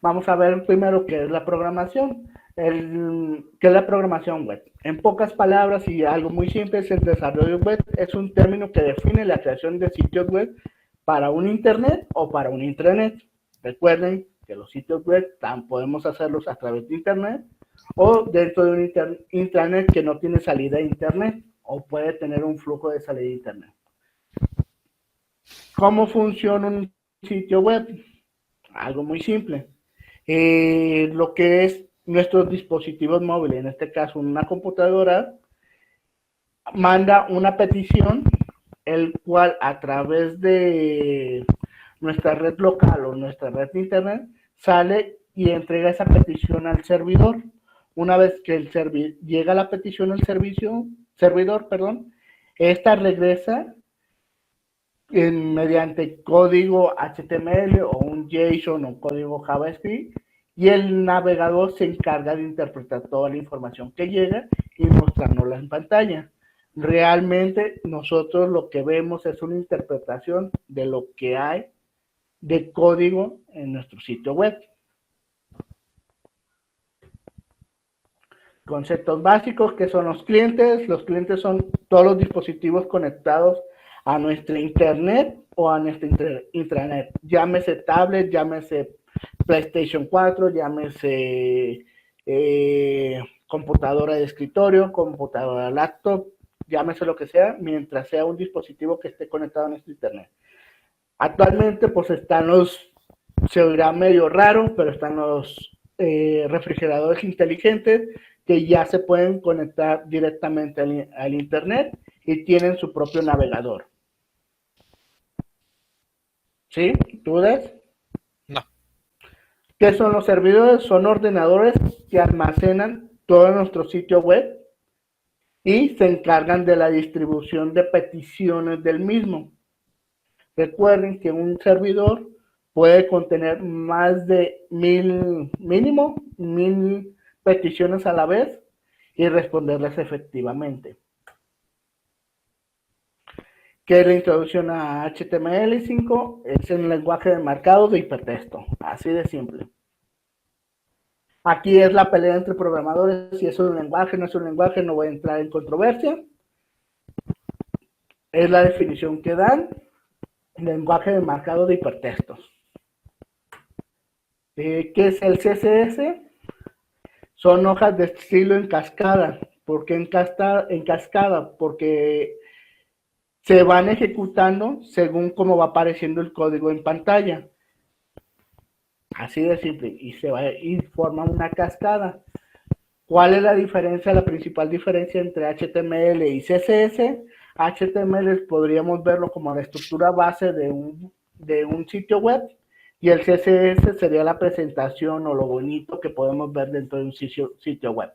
Vamos a ver primero qué es la programación. ¿Qué es la programación web? En pocas palabras y algo muy simple, el desarrollo web es un término que define la creación de sitios web para un internet o para un intranet. Recuerden que los sitios web podemos hacerlos a través de internet o dentro de un intranet que no tiene salida a internet o puede tener un flujo de salida a internet. ¿Cómo funciona un sitio web? Algo muy simple. Lo que es nuestros dispositivos móviles, en este caso una computadora, manda una petición, el cual a través de nuestra red local o nuestra red de internet sale y entrega esa petición al servidor. Una vez que llega la petición al servidor, esta regresa mediante código HTML o un JSON o código JavaScript y el navegador se encarga de interpretar toda la información que llega y mostrárnosla en pantalla. Realmente nosotros lo que vemos es una interpretación de lo que hay de código en nuestro sitio web. Conceptos básicos, ¿qué son los clientes? Los clientes son todos los dispositivos conectados a nuestra internet o a nuestra intranet. Llámese tablet, llámese PlayStation 4, llámese computadora de escritorio, computadora laptop, llámese lo que sea, mientras sea un dispositivo que esté conectado a nuestra internet. Actualmente pues están se oirá medio raro, pero están los refrigeradores inteligentes que ya se pueden conectar directamente al internet y tienen su propio navegador. ¿Sí? ¿Dudas? No. ¿Qué son los servidores? Son ordenadores que almacenan todo nuestro sitio web y se encargan de la distribución de peticiones del mismo. Recuerden que un servidor puede contener más de mínimo 1000 peticiones a la vez y responderlas efectivamente. ¿Qué es la introducción a HTML5? Es un lenguaje de marcado de hipertexto, así de simple. Aquí es la pelea entre programadores, si es un lenguaje, no es un lenguaje, no voy a entrar en controversia. Es la definición que dan, lenguaje de marcado de hipertextos. ¿Qué es el CSS? Son hojas de estilo en cascada. ¿Por qué en cascada? Porque se van ejecutando según cómo va apareciendo el código en pantalla. Así de simple. Y forman una cascada. ¿Cuál es la diferencia, la principal diferencia entre HTML y CSS? HTML podríamos verlo como la estructura base de un sitio web y el CSS sería la presentación o lo bonito que podemos ver dentro de un sitio web.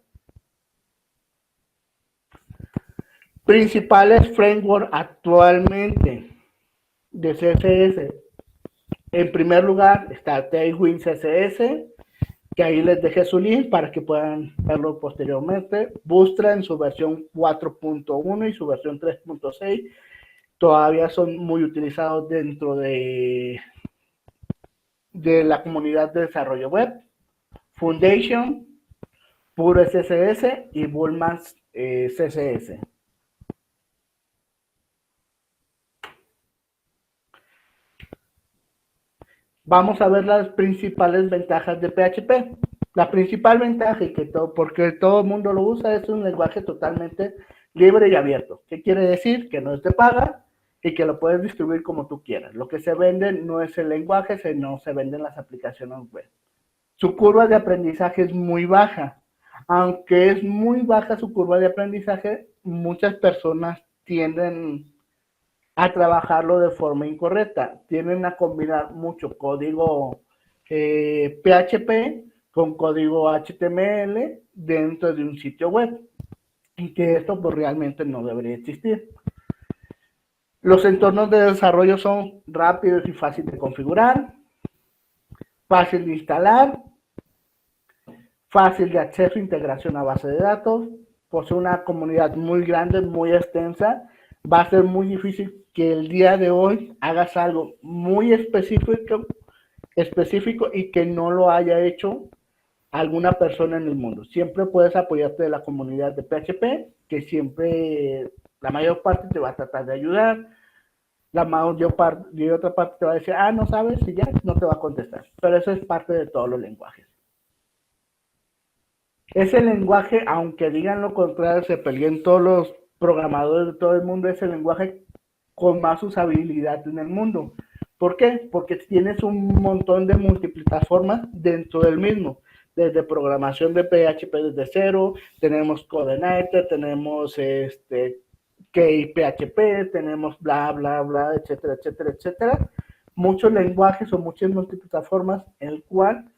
Principales frameworks actualmente de CSS. En primer lugar está Tailwind CSS, que ahí les dejé su link para que puedan verlo posteriormente. Bootstrap en su versión 4.1 y su versión 3.6 todavía son muy utilizados dentro de la comunidad de desarrollo web. Foundation, Pure CSS y Bullman CSS. Vamos a ver las principales ventajas de PHP. La principal ventaja, y porque todo el mundo lo usa, es un lenguaje totalmente libre y abierto. ¿Qué quiere decir? Que no es de paga y que lo puedes distribuir como tú quieras. Lo que se vende no es el lenguaje, sino se venden las aplicaciones web. Su curva de aprendizaje es muy baja. Aunque es muy baja su curva de aprendizaje, muchas personas tienden a trabajarlo de forma incorrecta. Tienden a combinar mucho código PHP con código HTML dentro de un sitio web y que esto pues realmente no debería existir. Los entornos de desarrollo son rápidos y fáciles de configurar, fácil de instalar, fácil de acceso e integración a base de datos, posee una comunidad muy grande, muy extensa. Va a ser muy difícil que el día de hoy hagas algo muy específico específico y que no lo haya hecho alguna persona en el mundo. Siempre puedes apoyarte de la comunidad de PHP, que siempre, la mayor parte te va a tratar de ayudar. La mayor parte, y otra parte te va a decir, ah, no sabes, y ya no te va a contestar. Pero eso es parte de todos los lenguajes. Ese lenguaje, aunque digan lo contrario, se peleen todos los programadores de todo el mundo, es el lenguaje con más usabilidad en el mundo. ¿Por qué? Porque tienes un montón de multiplataformas dentro del mismo. Desde programación de PHP desde cero, tenemos Coordinator, tenemos KPHP, tenemos bla, bla, bla, etcétera, etcétera, etcétera. Muchos lenguajes o muchas multiplataformas en el cual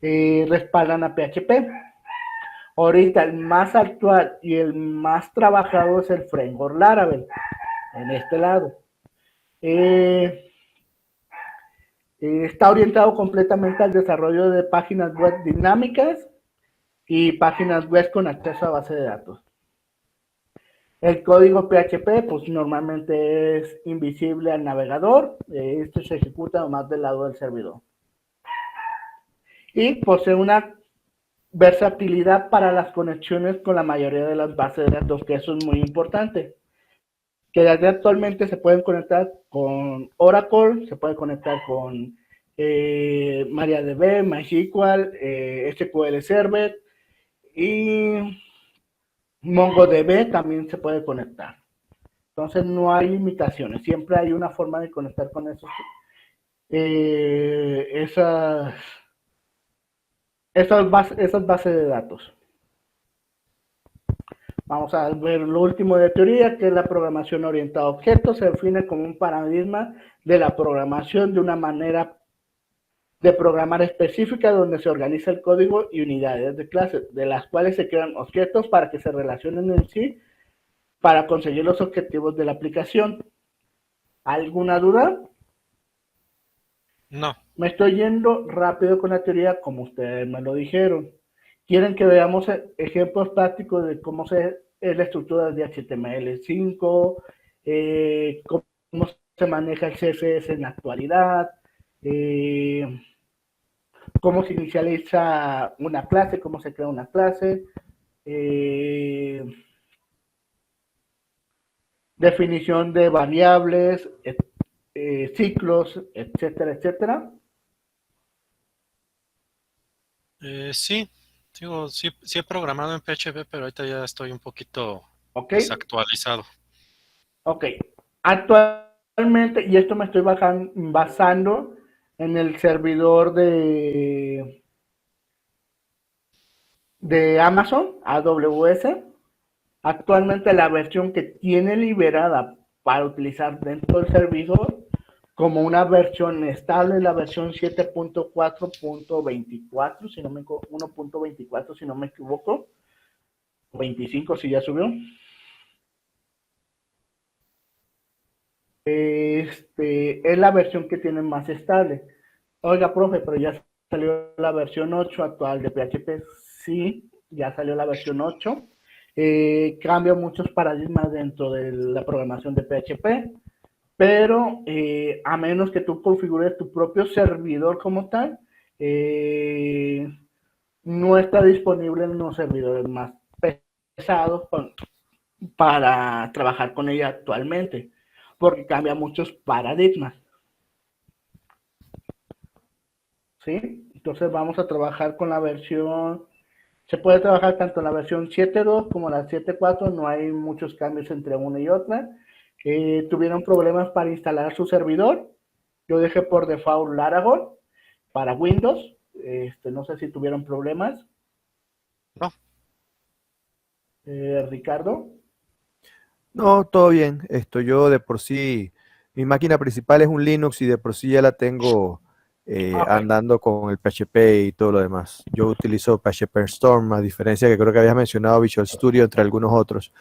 respaldan a PHP. Ahorita el más actual y el más trabajado es el framework Laravel, en este lado. Está orientado completamente al desarrollo de páginas web dinámicas y páginas web con acceso a base de datos. El código PHP, pues normalmente es invisible al navegador. Esto se ejecuta más del lado del servidor. Y posee una versatilidad para las conexiones con la mayoría de las bases de datos, que eso es muy importante. Que desde actualmente se pueden conectar con Oracle, se puede conectar con MariaDB, MySQL, SQL Server y MongoDB también se puede conectar. Entonces no hay limitaciones, siempre hay una forma de conectar con esos, esas bases de datos. Vamos a ver lo último de teoría, que es la programación orientada a objetos. Se define como un paradigma de la programación de una manera de programar específica donde se organiza el código y unidades de clases, de las cuales se crean objetos para que se relacionen en sí para conseguir los objetivos de la aplicación. ¿Alguna duda? No. Me estoy yendo rápido con la teoría como ustedes me lo dijeron. Quieren que veamos ejemplos prácticos de cómo es la estructura de HTML5, cómo se maneja el CSS en la actualidad, cómo se inicializa una clase, cómo se crea una clase, definición de variables, ciclos, etcétera, etcétera. Sí, digo, sí he programado en PHP, pero ahorita ya estoy un poquito desactualizado. Ok. Actualmente, y esto me estoy basando en el servidor de Amazon, AWS. Actualmente la versión que tiene liberada para utilizar dentro del servidor como una versión estable es la versión 7.4.24, si no me 1.24 si no me equivoco, 25 si ya subió. Es la versión que tiene más estable. Oiga, profe, pero ya salió la versión 8 actual de PHP. Sí, ya salió la versión 8. Cambia muchos paradigmas dentro de la programación de PHP, pero a menos que tú configures tu propio servidor como tal, no está disponible en los servidores más pesados para trabajar con ella actualmente, porque cambia muchos paradigmas. ¿Sí? Entonces vamos a trabajar con la versión, se puede trabajar tanto en la versión 7.2 como la 7.4, no hay muchos cambios entre una y otra. Tuvieron problemas para instalar su servidor, yo dejé por default Laravel para Windows, no sé si tuvieron problemas. No. Ricardo. No, todo bien. Yo de por sí, mi máquina principal es un Linux y de por sí ya la tengo andando con el PHP y todo lo demás. Yo utilizo PHP Storm, a diferencia que creo que habías mencionado Visual Studio entre algunos otros.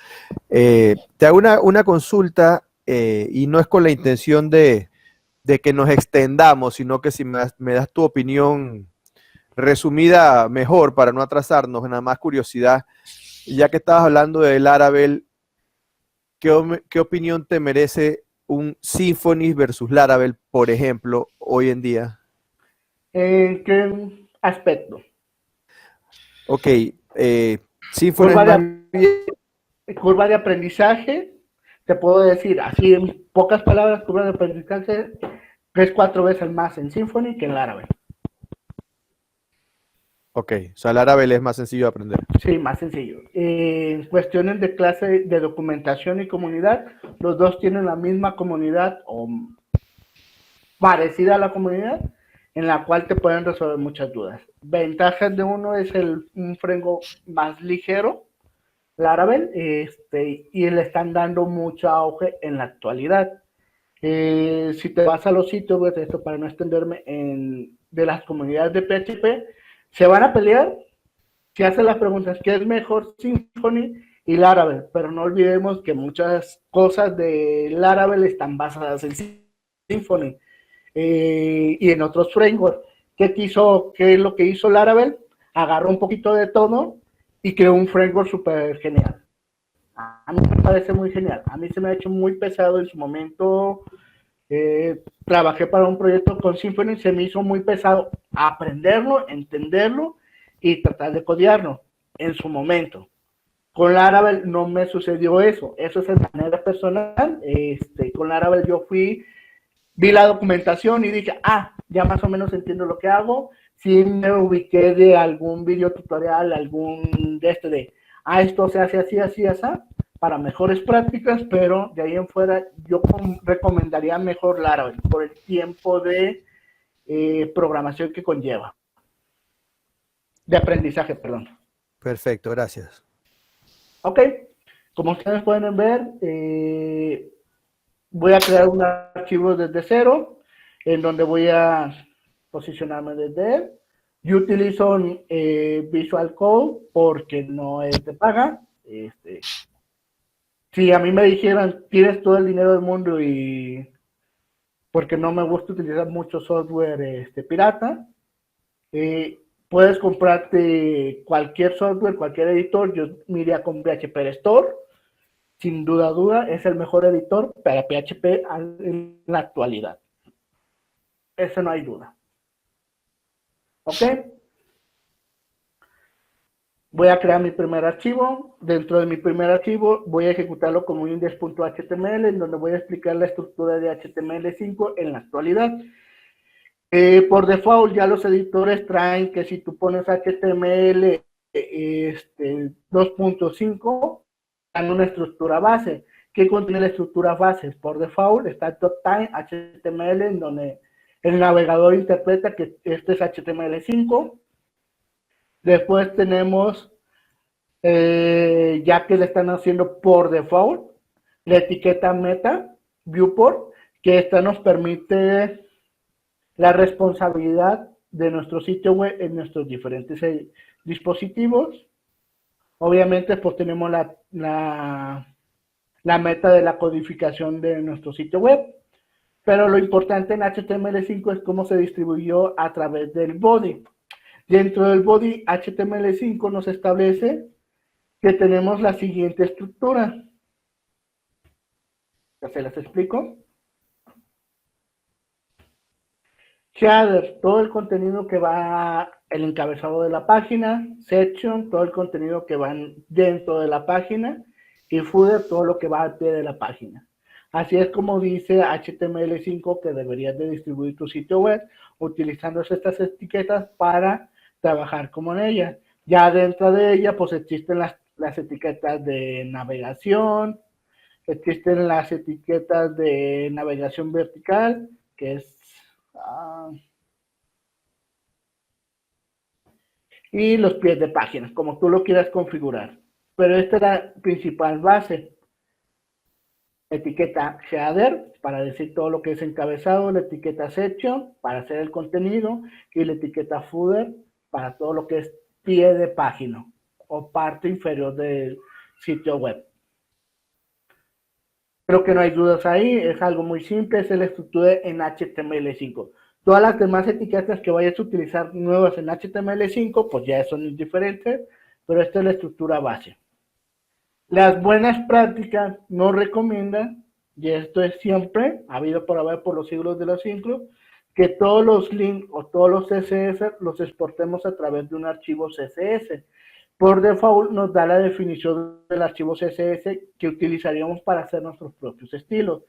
Te hago una consulta y no es con la intención de que nos extendamos, sino que si me das tu opinión resumida mejor para no atrasarnos, nada más curiosidad. Ya que estabas hablando de Laravel, ¿qué opinión te merece un Symfony versus Laravel, por ejemplo, hoy en día? ¿En qué aspecto? Ok, Symfony es Curva más de, bien, curva de aprendizaje, te puedo decir así en pocas palabras, curva de aprendizaje que es 4 veces más en Symfony que en Laravel. ok, o sea, el Laravel es más sencillo de aprender. Sí, más sencillo. En cuestiones de clase de documentación y comunidad, los dos tienen la misma comunidad o parecida a la comunidad en la cual te pueden resolver muchas dudas. Ventajas de uno es un framework más ligero, Laravel, y le están dando mucho auge en la actualidad. Si te vas a los sitios, pues, esto para no extenderme, de las comunidades de PHP, se van a pelear si hacen las preguntas, ¿qué es mejor Symfony y Laravel? Pero no olvidemos que muchas cosas de Laravel están basadas en Symfony y en otros frameworks. ¿Qué es lo que hizo Laravel? Agarró un poquito de todo y creó un framework súper genial. A mí me parece muy genial. A mí se me ha hecho muy pesado en su momento. Trabajé para un proyecto con Symfony, se me hizo muy pesado aprenderlo, entenderlo y tratar de codearlo en su momento. Con Laravel no me sucedió eso. Eso es de manera personal. Con Laravel yo vi la documentación y dije, ya más o menos entiendo lo que hago. Sí me ubiqué de algún video tutorial, algún esto se hace así, así, así, para mejores prácticas, pero de ahí en fuera yo recomendaría mejor Laravel por el tiempo de programación que conlleva, de aprendizaje, perdón. Perfecto, gracias. Ok, como ustedes pueden ver, voy a crear un archivo desde cero, en donde voy a posicionarme desde él. Yo utilizo Visual Code porque no es de paga. Si a mí me dijeran, tienes todo el dinero del mundo y porque no me gusta utilizar mucho software pirata, eh, puedes comprarte cualquier software, cualquier editor. Yo me iría con PHP Store. Sin duda, es el mejor editor para PHP en la actualidad. Eso no hay duda. ¿Ok? Voy a crear mi primer archivo. Dentro de mi primer archivo voy a ejecutarlo como index.html, en donde voy a explicar la estructura de HTML5 en la actualidad. Por default ya los editores traen que si tú pones HTML 2.5, dan una estructura base. ¿Qué contiene la estructura base? Por default está .time HTML, en donde el navegador interpreta que este es HTML5. Después tenemos, ya que le están haciendo por default, la etiqueta meta, viewport, que esta nos permite la responsabilidad de nuestro sitio web en nuestros diferentes dispositivos. Obviamente, pues tenemos la meta de la codificación de nuestro sitio web, pero lo importante en HTML5 es cómo se distribuyó a través del body. Dentro del body, HTML5 nos establece que tenemos la siguiente estructura. Ya se las explico. Header, todo el contenido que va el encabezado de la página. Section, todo el contenido que va dentro de la página. Y footer, todo lo que va al pie de la página. Así es como dice HTML5 que deberías de distribuir tu sitio web utilizando estas etiquetas para trabajar como en ella. Ya dentro de ella pues existen las etiquetas de navegación, existen las etiquetas de navegación vertical, que es y los pies de página, como tú lo quieras configurar. Pero esta es la principal base. Etiqueta header para decir todo lo que es encabezado, la etiqueta section para hacer el contenido y la etiqueta footer para todo lo que es pie de página o parte inferior del sitio web. Creo que no hay dudas ahí, es algo muy simple, es la estructura en HTML5. Todas las demás etiquetas que vayas a utilizar nuevas en HTML5, pues ya son diferentes, pero esta es la estructura base. Las buenas prácticas no recomiendan, y esto es siempre, habido por haber por los siglos de los siglos, que todos los links o todos los CSS los exportemos a través de un archivo CSS. Por default nos da la definición del archivo CSS que utilizaríamos para hacer nuestros propios estilos.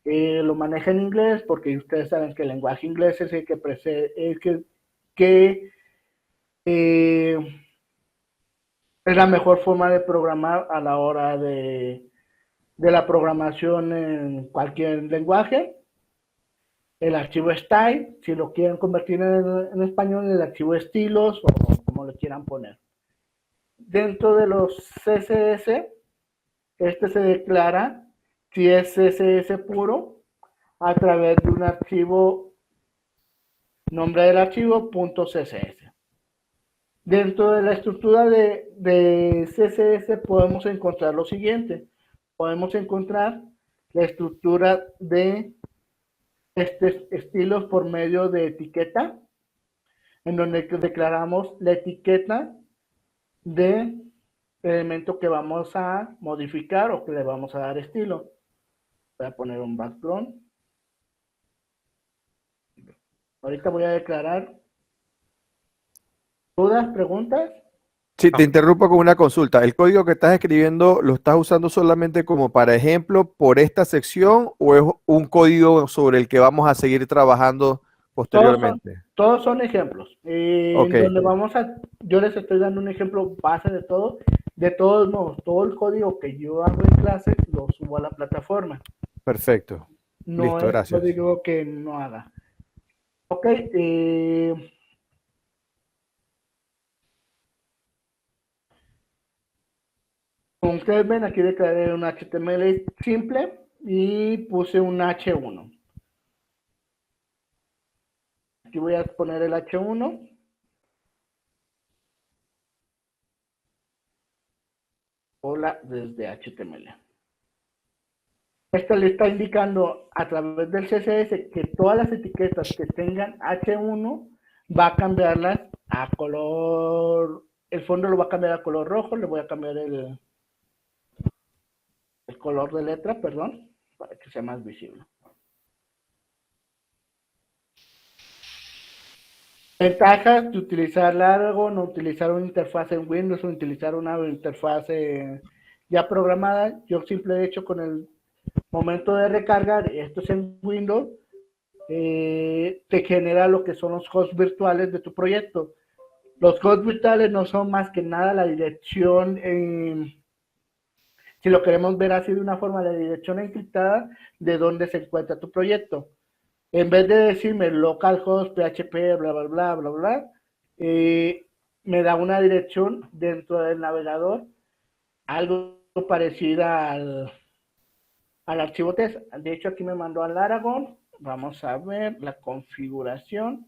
Lo maneja en inglés porque ustedes saben que el lenguaje inglés es el que es la mejor forma de programar a la hora de la programación en cualquier lenguaje. El archivo style, si lo quieren convertir en español, el archivo estilos o como le quieran poner. Dentro de los CSS, este se declara si es CSS puro a través de un archivo, nombre del archivo, .css. Dentro de la estructura de CSS podemos encontrar lo siguiente. Podemos encontrar la estructura de estilos por medio de etiqueta, en donde declaramos la etiqueta de elemento que vamos a modificar o que le vamos a dar estilo. Voy a poner un background. Ahorita voy a declarar. ¿Dudas, preguntas? Sí, te interrumpo con una consulta. ¿El código que estás escribiendo lo estás usando solamente como para ejemplo por esta sección o es un código sobre el que vamos a seguir trabajando posteriormente? Todos son ejemplos. Ok, En donde yo les estoy dando un ejemplo base de todo. De todos modos, todo el código que yo hago en clase lo subo a la plataforma. perfecto. No Listo, es gracias. código que no haga. Ok, como ustedes ven, aquí declaré un HTML simple y puse un H1. Aquí voy a poner el H1. Hola desde HTML. Esto le está indicando a través del CSS que todas las etiquetas que tengan H1 va a cambiarlas a color, el fondo lo va a cambiar a color rojo, le voy a cambiar el color de letra, perdón, para que sea más visible. Ventajas de utilizar Laragon, no utilizar una interfaz en Windows o utilizar una interfaz ya programada. Yo simple hecho con el momento de recargar, esto es en Windows, te genera lo que son los hosts virtuales de tu proyecto. Los hosts virtuales no son más que nada la dirección, si lo queremos ver así de una forma, la dirección encriptada de donde se encuentra tu proyecto. En vez de decirme localhost, php, bla, bla, bla, bla, bla, me da una dirección dentro del navegador, algo parecida al archivo test. De hecho, aquí me mandó al Laragon. Vamos a ver la configuración.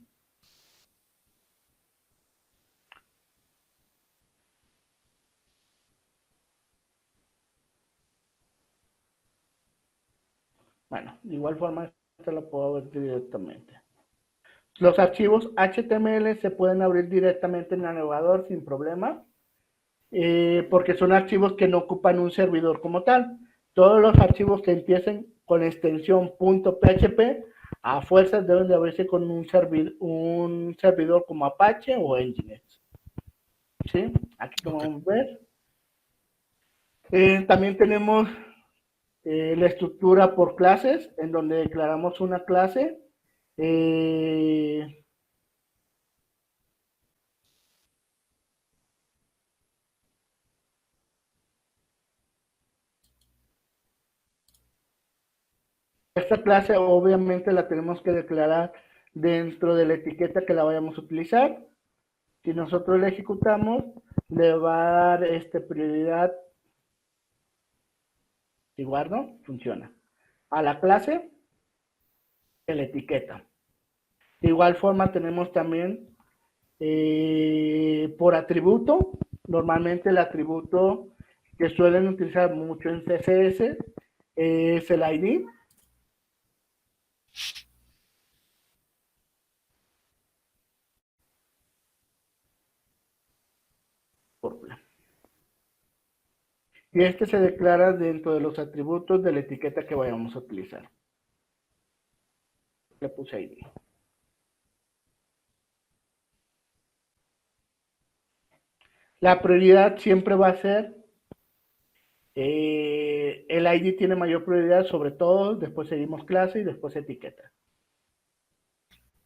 Bueno, de igual forma, esto lo puedo ver directamente. Los archivos HTML se pueden abrir directamente en el navegador sin problema, porque son archivos que no ocupan un servidor como tal. Todos los archivos que empiecen con extensión .php a fuerzas deben de abrirse con un servidor como Apache o Nginx. ¿Sí? Aquí como vamos a ver. También tenemos la estructura por clases, en donde declaramos una clase. Esta clase obviamente la tenemos que declarar dentro de la etiqueta que la vayamos a utilizar. Si nosotros la ejecutamos, le va a dar prioridad. Si guardo, funciona. A la clase, en la etiqueta. De igual forma tenemos también por atributo. Normalmente el atributo que suelen utilizar mucho en CSS es el ID. Y este se declara dentro de los atributos de la etiqueta que vayamos a utilizar. Le puse ID. La prioridad siempre va a ser, el ID tiene mayor prioridad sobre todo, después seguimos clase y después etiqueta.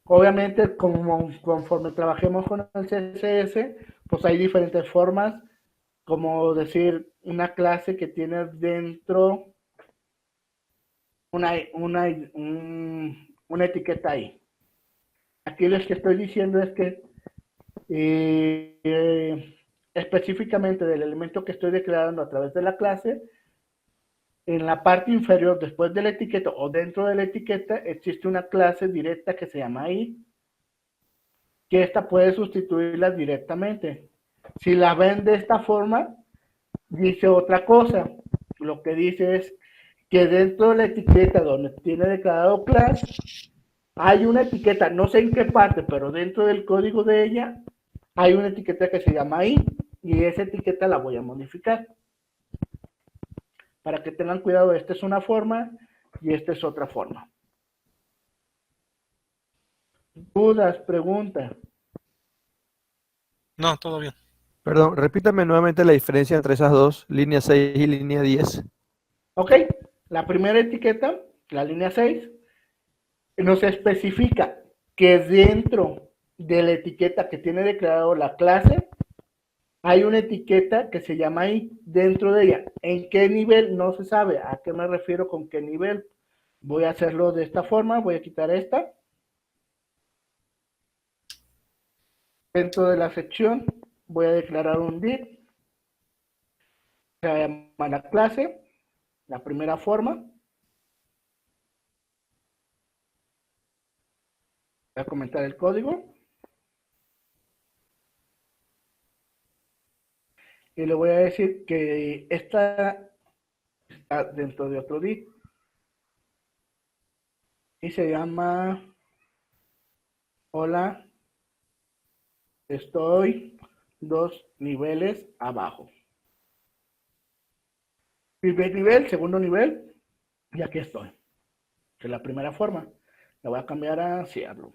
Obviamente, conforme trabajemos con el CSS, pues hay diferentes formas, como decir una clase que tiene dentro una etiqueta ahí. Aquí lo que estoy diciendo es que específicamente del elemento que estoy declarando a través de la clase, en la parte inferior, después de la etiqueta o dentro de la etiqueta, existe una clase directa que se llama i, que esta puede sustituirla directamente. Si la ven de esta forma, dice otra cosa. Lo que dice es que dentro de la etiqueta donde tiene declarado class, hay una etiqueta, no sé en qué parte, pero dentro del código de ella hay una etiqueta que se llama i, y esa etiqueta la voy a modificar. Para que tengan cuidado, esta es una forma y esta es otra forma. ¿Dudas, preguntas? No, todo bien. Perdón, repítame nuevamente la diferencia entre esas dos, línea 6 y línea 10. Ok, la primera etiqueta, la línea 6, nos especifica que dentro de la etiqueta que tiene declarado la clase, hay una etiqueta que se llama i dentro de ella. ¿En qué nivel? No se sabe. ¿A qué me refiero con qué nivel? Voy a hacerlo de esta forma, voy a quitar esta. Dentro de la sección voy a declarar un div, se va a llamar la clase, la primera forma. Voy a comentar el código. Y le voy a decir que esta está dentro de otro div. Y se llama hola, estoy 2 niveles abajo. Primer nivel, segundo nivel, y aquí estoy. Que es la primera forma. La voy a cambiar a Cielo.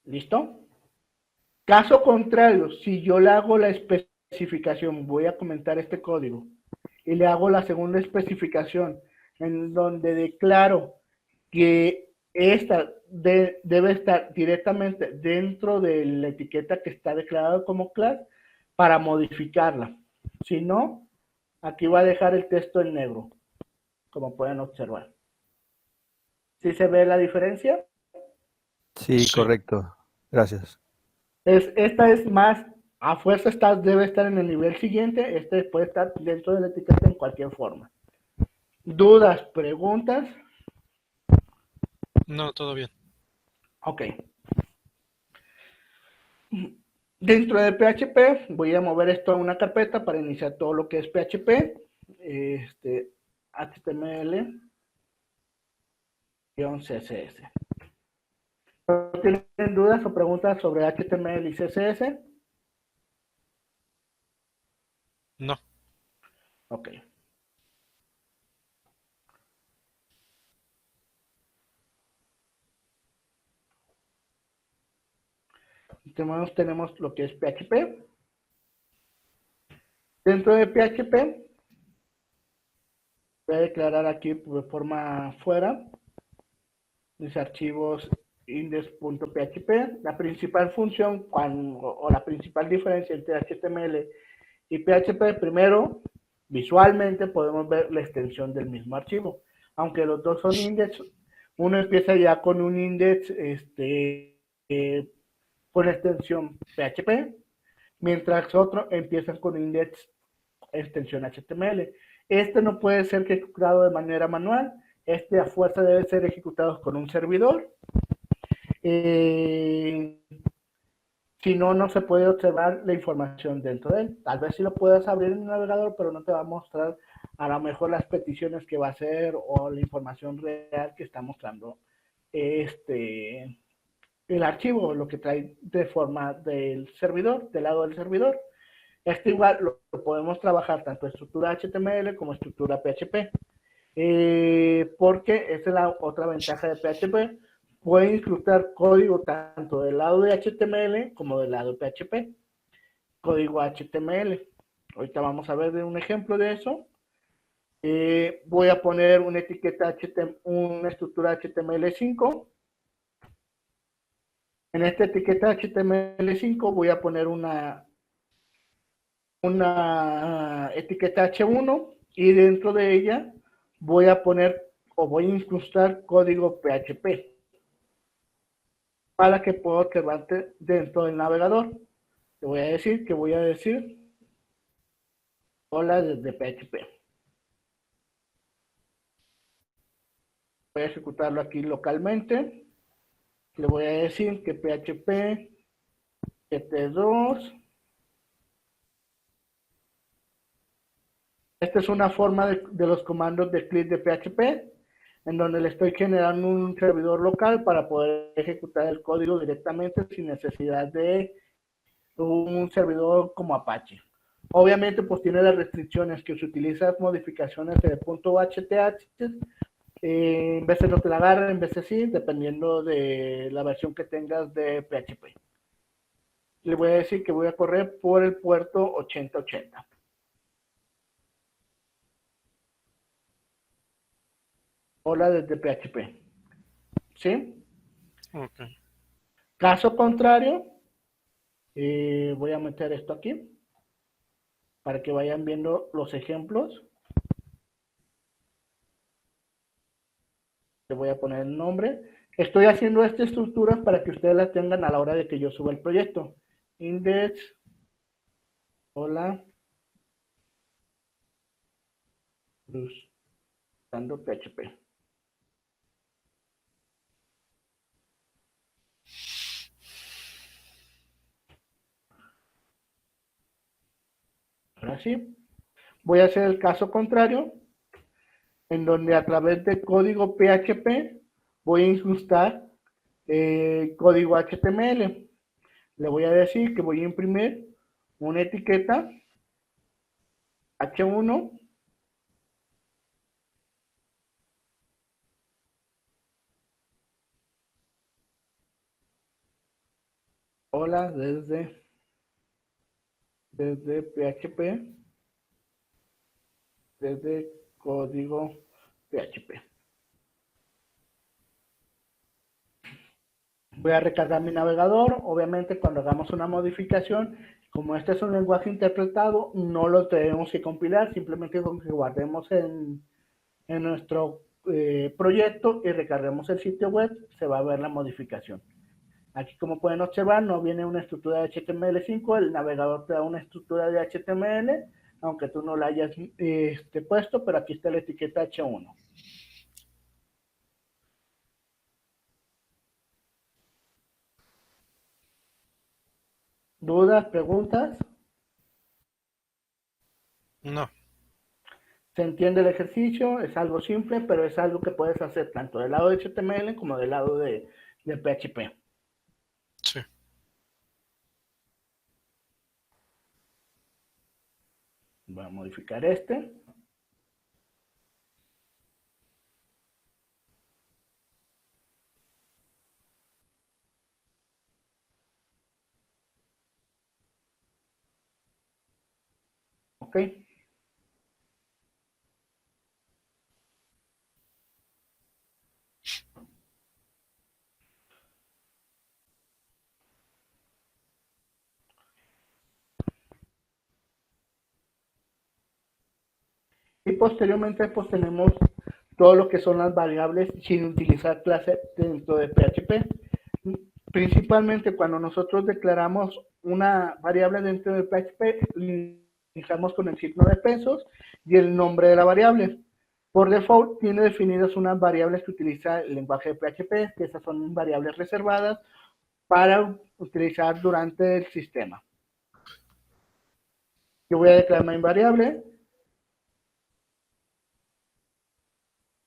¿Listo? Caso contrario, si yo le hago la especificación, voy a comentar este código, y le hago la segunda especificación, en donde declaro que esta debe estar directamente dentro de la etiqueta que está declarada como class para modificarla. Si no, aquí va a dejar el texto en negro, como pueden observar. ¿Sí se ve la diferencia? Sí, Sí. correcto. Gracias. Esta es más, a fuerza debe estar en el nivel siguiente, este puede estar dentro de la etiqueta en cualquier forma. ¿Dudas, preguntas? No, todo bien. Ok. Dentro de PHP voy a mover esto a una carpeta para iniciar todo lo que es PHP, HTML, CSS. ¿Tienen dudas o preguntas sobre HTML y CSS? No. Ok. Tenemos lo que es PHP. Dentro de PHP voy a declarar aquí de forma fuera mis archivos index.php. La principal función o la principal diferencia entre HTML y PHP, primero, visualmente podemos ver la extensión del mismo archivo. Aunque los dos son index, uno empieza ya con un index con extensión PHP, mientras otro empiezan con index extensión HTML. Este no puede ser ejecutado de manera manual, este a fuerza debe ser ejecutado con un servidor. Si no, no se puede observar la información dentro de él. Tal vez sí lo puedas abrir en el navegador, pero no te va a mostrar a lo mejor las peticiones que va a hacer o la información real que está mostrando el archivo, lo que trae de forma del servidor, del lado del servidor. Esto igual lo podemos trabajar tanto estructura HTML como estructura PHP. Porque esa es la otra ventaja de PHP. puede incrustar código tanto del lado de HTML como del lado de PHP. Código HTML. Ahorita vamos a ver de un ejemplo de eso. Voy a poner una etiqueta HTML, una estructura HTML5. En esta etiqueta HTML5 voy a poner una etiqueta H1 y dentro de ella voy a poner o voy a incrustar código PHP para que pueda observarte dentro del navegador. Te voy a decir que voy a decir hola desde PHP. Voy a ejecutarlo aquí localmente. Le voy a decir que PHP 7.2. Esta es una forma de los comandos de click de PHP, en donde le estoy generando un servidor local para poder ejecutar el código directamente sin necesidad de un servidor como Apache. Obviamente, pues tiene las restricciones que se utilizan modificaciones de .hth, en veces no te la agarra, en veces sí, dependiendo de la versión que tengas de PHP. Le voy a decir que voy a correr por el puerto 8080. Hola desde PHP. ¿Sí? Ok. Caso contrario, voy a meter esto aquí para que vayan viendo los ejemplos. Le voy a poner el nombre. Estoy haciendo esta estructura para que ustedes la tengan a la hora de que yo suba el proyecto. Index. Hola. Usando PHP. Ahora sí. Voy a hacer el caso contrario, en donde a través de código PHP voy a incrustar código HTML. Le voy a decir que voy a imprimir una etiqueta H1 hola desde PHP, desde código PHP. Voy a recargar mi navegador. Obviamente, cuando hagamos una modificación, como este es un lenguaje interpretado, no lo tenemos que compilar, simplemente con que guardemos en nuestro proyecto y recarguemos el sitio web, se va a ver la modificación. Aquí, como pueden observar, no viene una estructura de HTML5, el navegador te da una estructura de HTML, aunque tú no la hayas puesto, pero aquí está la etiqueta H1. ¿Dudas, preguntas? No. Se entiende el ejercicio, es algo simple, pero es algo que puedes hacer tanto del lado de HTML como del lado de PHP. Sí. Voy a modificar este. Ok. Y posteriormente pues tenemos todo lo que son las variables sin utilizar clase dentro de PHP. Principalmente cuando nosotros declaramos una variable dentro de PHP, iniciamos con el signo de pesos y el nombre de la variable. Por default tiene definidas unas variables que utiliza el lenguaje de PHP, que esas son variables reservadas para utilizar durante el sistema. Yo voy a declarar una variable.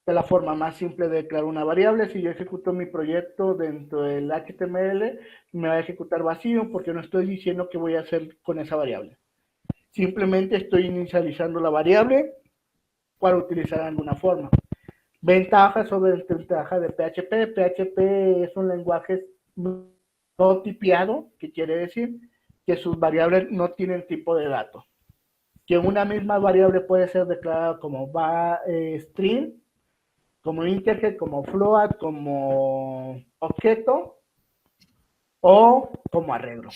De la forma más simple de declarar una variable. Si yo ejecuto mi proyecto dentro del HTML, me va a ejecutar vacío porque no estoy diciendo qué voy a hacer con esa variable. Simplemente estoy inicializando la variable para utilizar de alguna forma. Ventajas sobre desventajas de PHP. PHP es un lenguaje no tipiado, que quiere decir que sus variables no tienen tipo de datos. Que una misma variable puede ser declarada como string, como integer, como float, como objeto o como arreglo.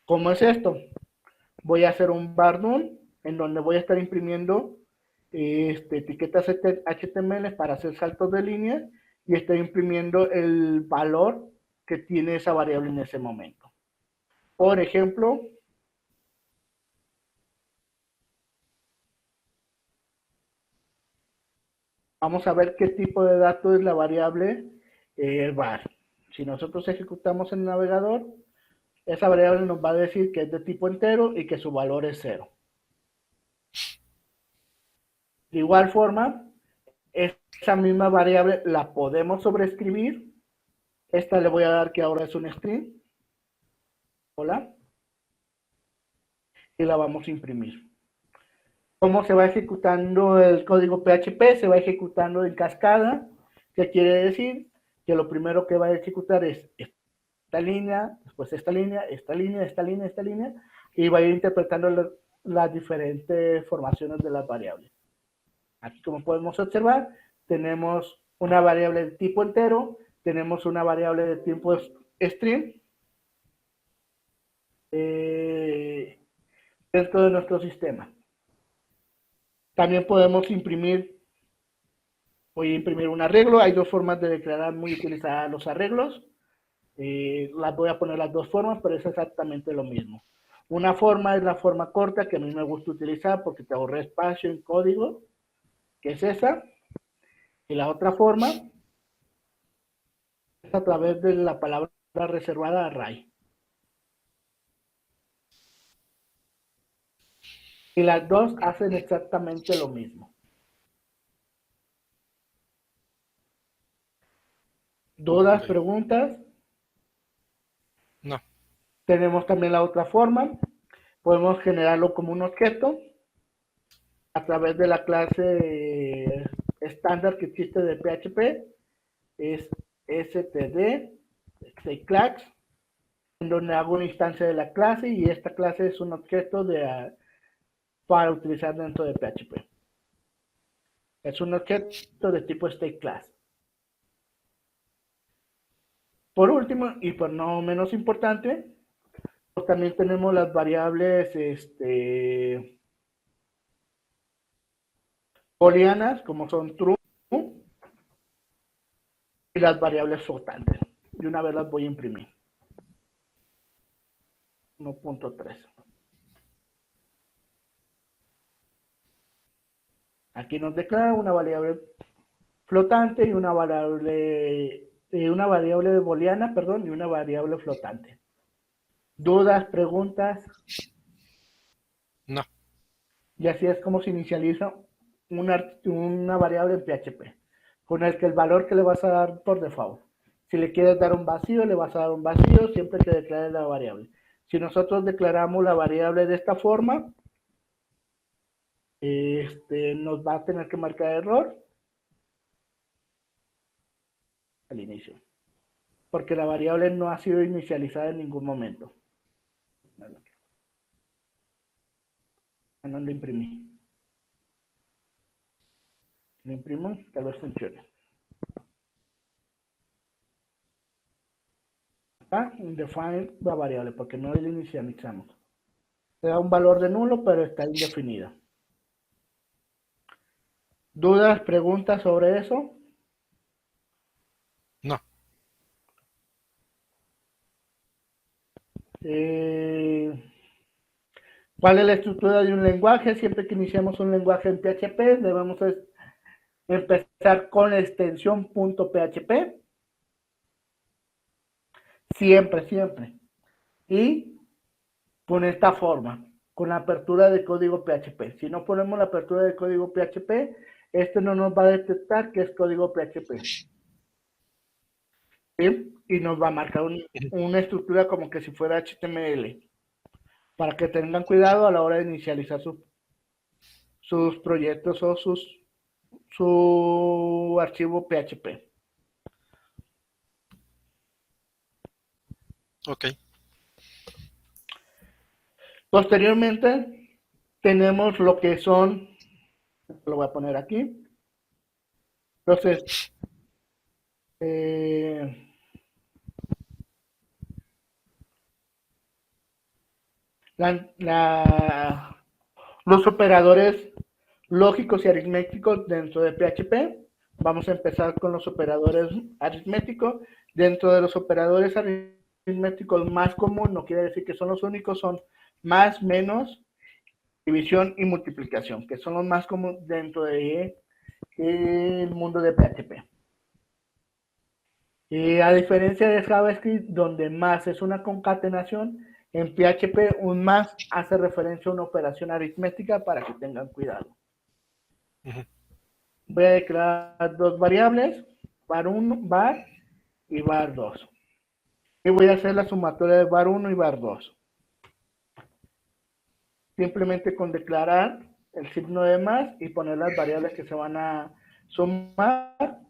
¿Cómo es esto? Voy a hacer un var num en donde voy a estar imprimiendo etiquetas HTML para hacer saltos de línea y estoy imprimiendo el valor que tiene esa variable en ese momento. Por ejemplo, vamos a ver qué tipo de dato es la variable var. Si nosotros ejecutamos en el navegador, esa variable nos va a decir que es de tipo entero y que su valor es 0. De igual forma, esa misma variable la podemos sobreescribir. Esta le voy a dar que ahora es un string. Hola. Y la vamos a imprimir. ¿Cómo se va ejecutando el código PHP? Se va ejecutando en cascada. ¿Qué quiere decir? Que lo primero que va a ejecutar es esta línea, después esta línea, esta línea, esta línea, esta línea, y va a ir interpretando las diferentes formaciones de las variables. Aquí, como podemos observar, tenemos una variable de tipo entero, tenemos una variable de tipo string dentro de nuestro sistema. También podemos voy a imprimir un arreglo. Hay dos formas de declarar muy utilizadas los arreglos. Las voy a poner las dos formas, pero es exactamente lo mismo. Una forma es la forma corta, que a mí me gusta utilizar porque te ahorré espacio en código, que es esa. Y la otra forma es a través de la palabra reservada array. Y las dos hacen exactamente lo mismo. ¿Dudas, preguntas? No. Tenemos también la otra forma. Podemos generarlo como un objeto a través de la clase estándar que existe de PHP. Es std, class, en donde hago una instancia de la clase y esta clase es un objeto para utilizar dentro de PHP. Es un objeto de tipo state class. Por último, y por no menos importante, pues también tenemos las variables booleanas, como son true, y las variables flotantes. Y una vez las voy a imprimir. 1.3. Aquí nos declara una variable flotante y una variable booleana, y una variable flotante. ¿Dudas, preguntas? No. Y así es como se inicializa una variable en PHP, con el que el valor que le vas a dar por default. Si le quieres dar un vacío, le vas a dar un vacío siempre que declares la variable. Si nosotros declaramos la variable de esta forma, nos va a tener que marcar error al inicio, porque la variable no ha sido inicializada en ningún momento. No lo imprimí. Lo imprimo, tal vez funcione. Acá, define la variable, porque no la inicializamos. Te da un valor de nulo, pero está indefinida. ¿Dudas, preguntas sobre eso? No. ¿Cuál es la estructura de un lenguaje? Siempre que iniciamos un lenguaje en PHP, debemos empezar con la extensión .php. Siempre, siempre. Y con esta forma, con la apertura de código PHP. Si no ponemos la apertura de código PHP, este no nos va a detectar que es código PHP. ¿Sí? Y nos va a marcar una estructura como que si fuera HTML. Para que tengan cuidado a la hora de inicializar sus proyectos o sus su archivo PHP. Ok. Posteriormente, tenemos lo que son, lo voy a poner aquí. Entonces, los operadores lógicos y aritméticos dentro de PHP. Vamos a empezar con los operadores aritméticos. Dentro de los operadores aritméticos más comunes, no quiere decir que son los únicos, son más, menos, división y multiplicación, que son los más comunes dentro del mundo de PHP. Y a diferencia de JavaScript, donde más es una concatenación, en PHP un más hace referencia a una operación aritmética para que tengan cuidado. Voy a declarar dos variables, var1, var y var2. Y voy a hacer la sumatoria de var1 y var2. Simplemente con declarar el signo de más y poner las variables que se van a sumar,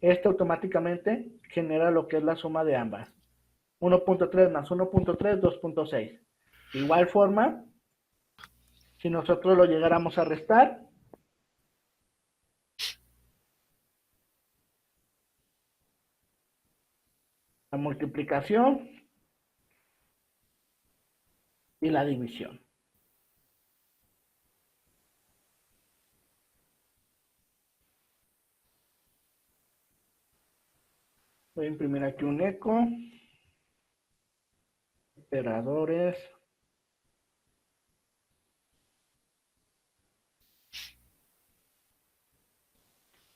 esto automáticamente genera lo que es la suma de ambas. 1.3 más 1.3, 2.6. De igual forma, si nosotros lo llegáramos a restar, la multiplicación y la división. Voy a imprimir aquí un eco. Operadores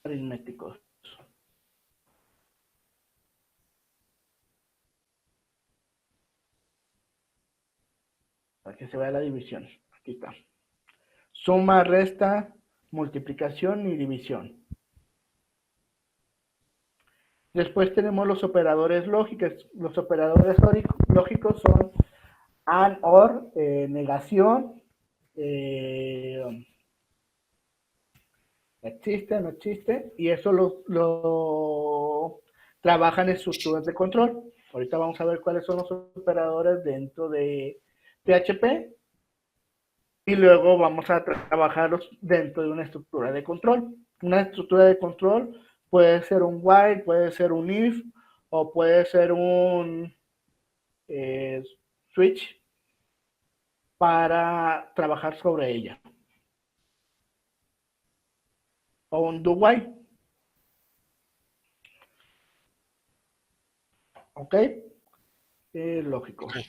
aritméticos. Para que se vea la división. Aquí está. Suma, resta, multiplicación y división. Después tenemos los operadores lógicos. Los operadores lógicos son AND, OR, negación, existe, no existe, y eso lo trabajan estructuras de control. Ahorita vamos a ver cuáles son los operadores dentro de PHP y luego vamos a trabajarlos dentro de una estructura de control. Una estructura de control puede ser un while, puede ser un if o puede ser un switch para trabajar sobre ella. O un do while. ¿Ok? Lógico. Okay.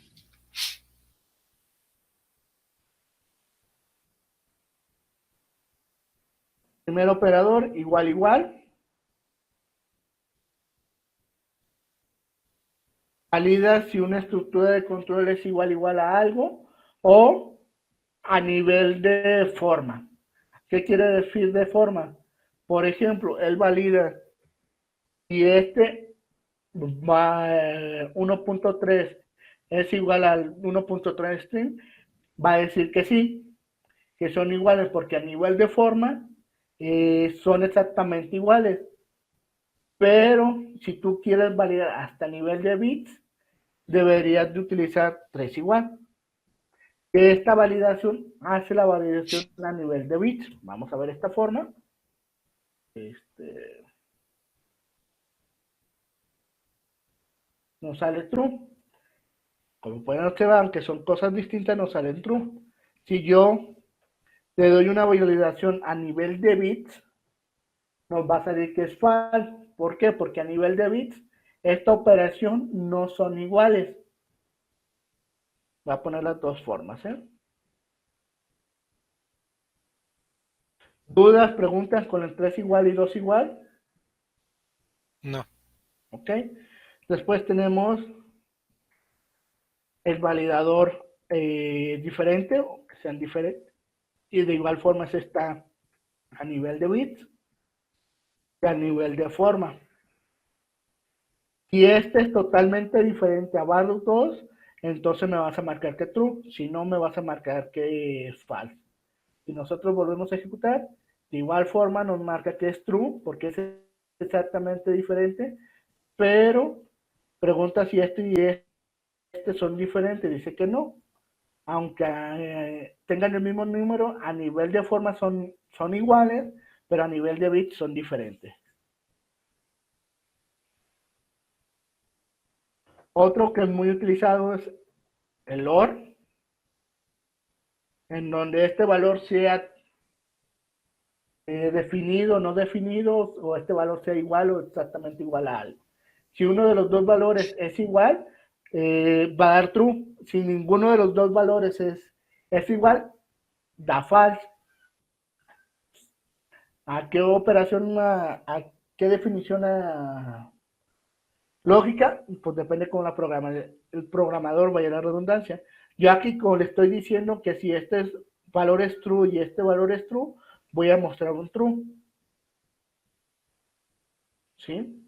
Primer operador, igual, igual. Valida si una estructura de control es igual, igual a algo o a nivel de forma. ¿Qué quiere decir de forma? Por ejemplo, él valida si este 1.3 es igual al 1.3 string, va a decir que sí, que son iguales porque a nivel de forma son exactamente iguales. Pero si tú quieres validar hasta nivel de bits, deberías de utilizar 3 igual. Esta validación hace la validación a nivel de bits. Vamos a ver esta forma. Nos sale true. Como pueden observar, que son cosas distintas, nos salen true. Si yo le doy una validación a nivel de bits, nos va a salir que es false. ¿Por qué? Porque a nivel de bits, esta operación no son iguales. Voy a poner las dos formas, ¿Dudas, preguntas con el 3 igual y 2 igual? No. Ok. Después tenemos el validador diferente, o que sean diferentes. Y de igual forma se está a nivel de bits y a nivel de forma. Si este es totalmente diferente a var2, entonces me vas a marcar que true. Si no, me vas a marcar que es false. Si nosotros volvemos a ejecutar, De igual forma nos marca que es true, porque es exactamente diferente, pero pregunta si este y este son diferentes, dice que no. Aunque tengan el mismo número, a nivel de forma son iguales, pero a nivel de bits son diferentes. Otro que es muy utilizado es el OR, en donde este valor sea definido o no definido, o este valor sea igual o exactamente igual a algo. Si uno de los dos valores es igual, va a dar true. Si ninguno de los dos valores es igual, da false. ¿A qué operación, a qué definición lógica? Pues depende cómo el programador vaya a la redundancia. Yo aquí, como le estoy diciendo que si este valor es true y este valor es true, voy a mostrar un true. ¿Sí?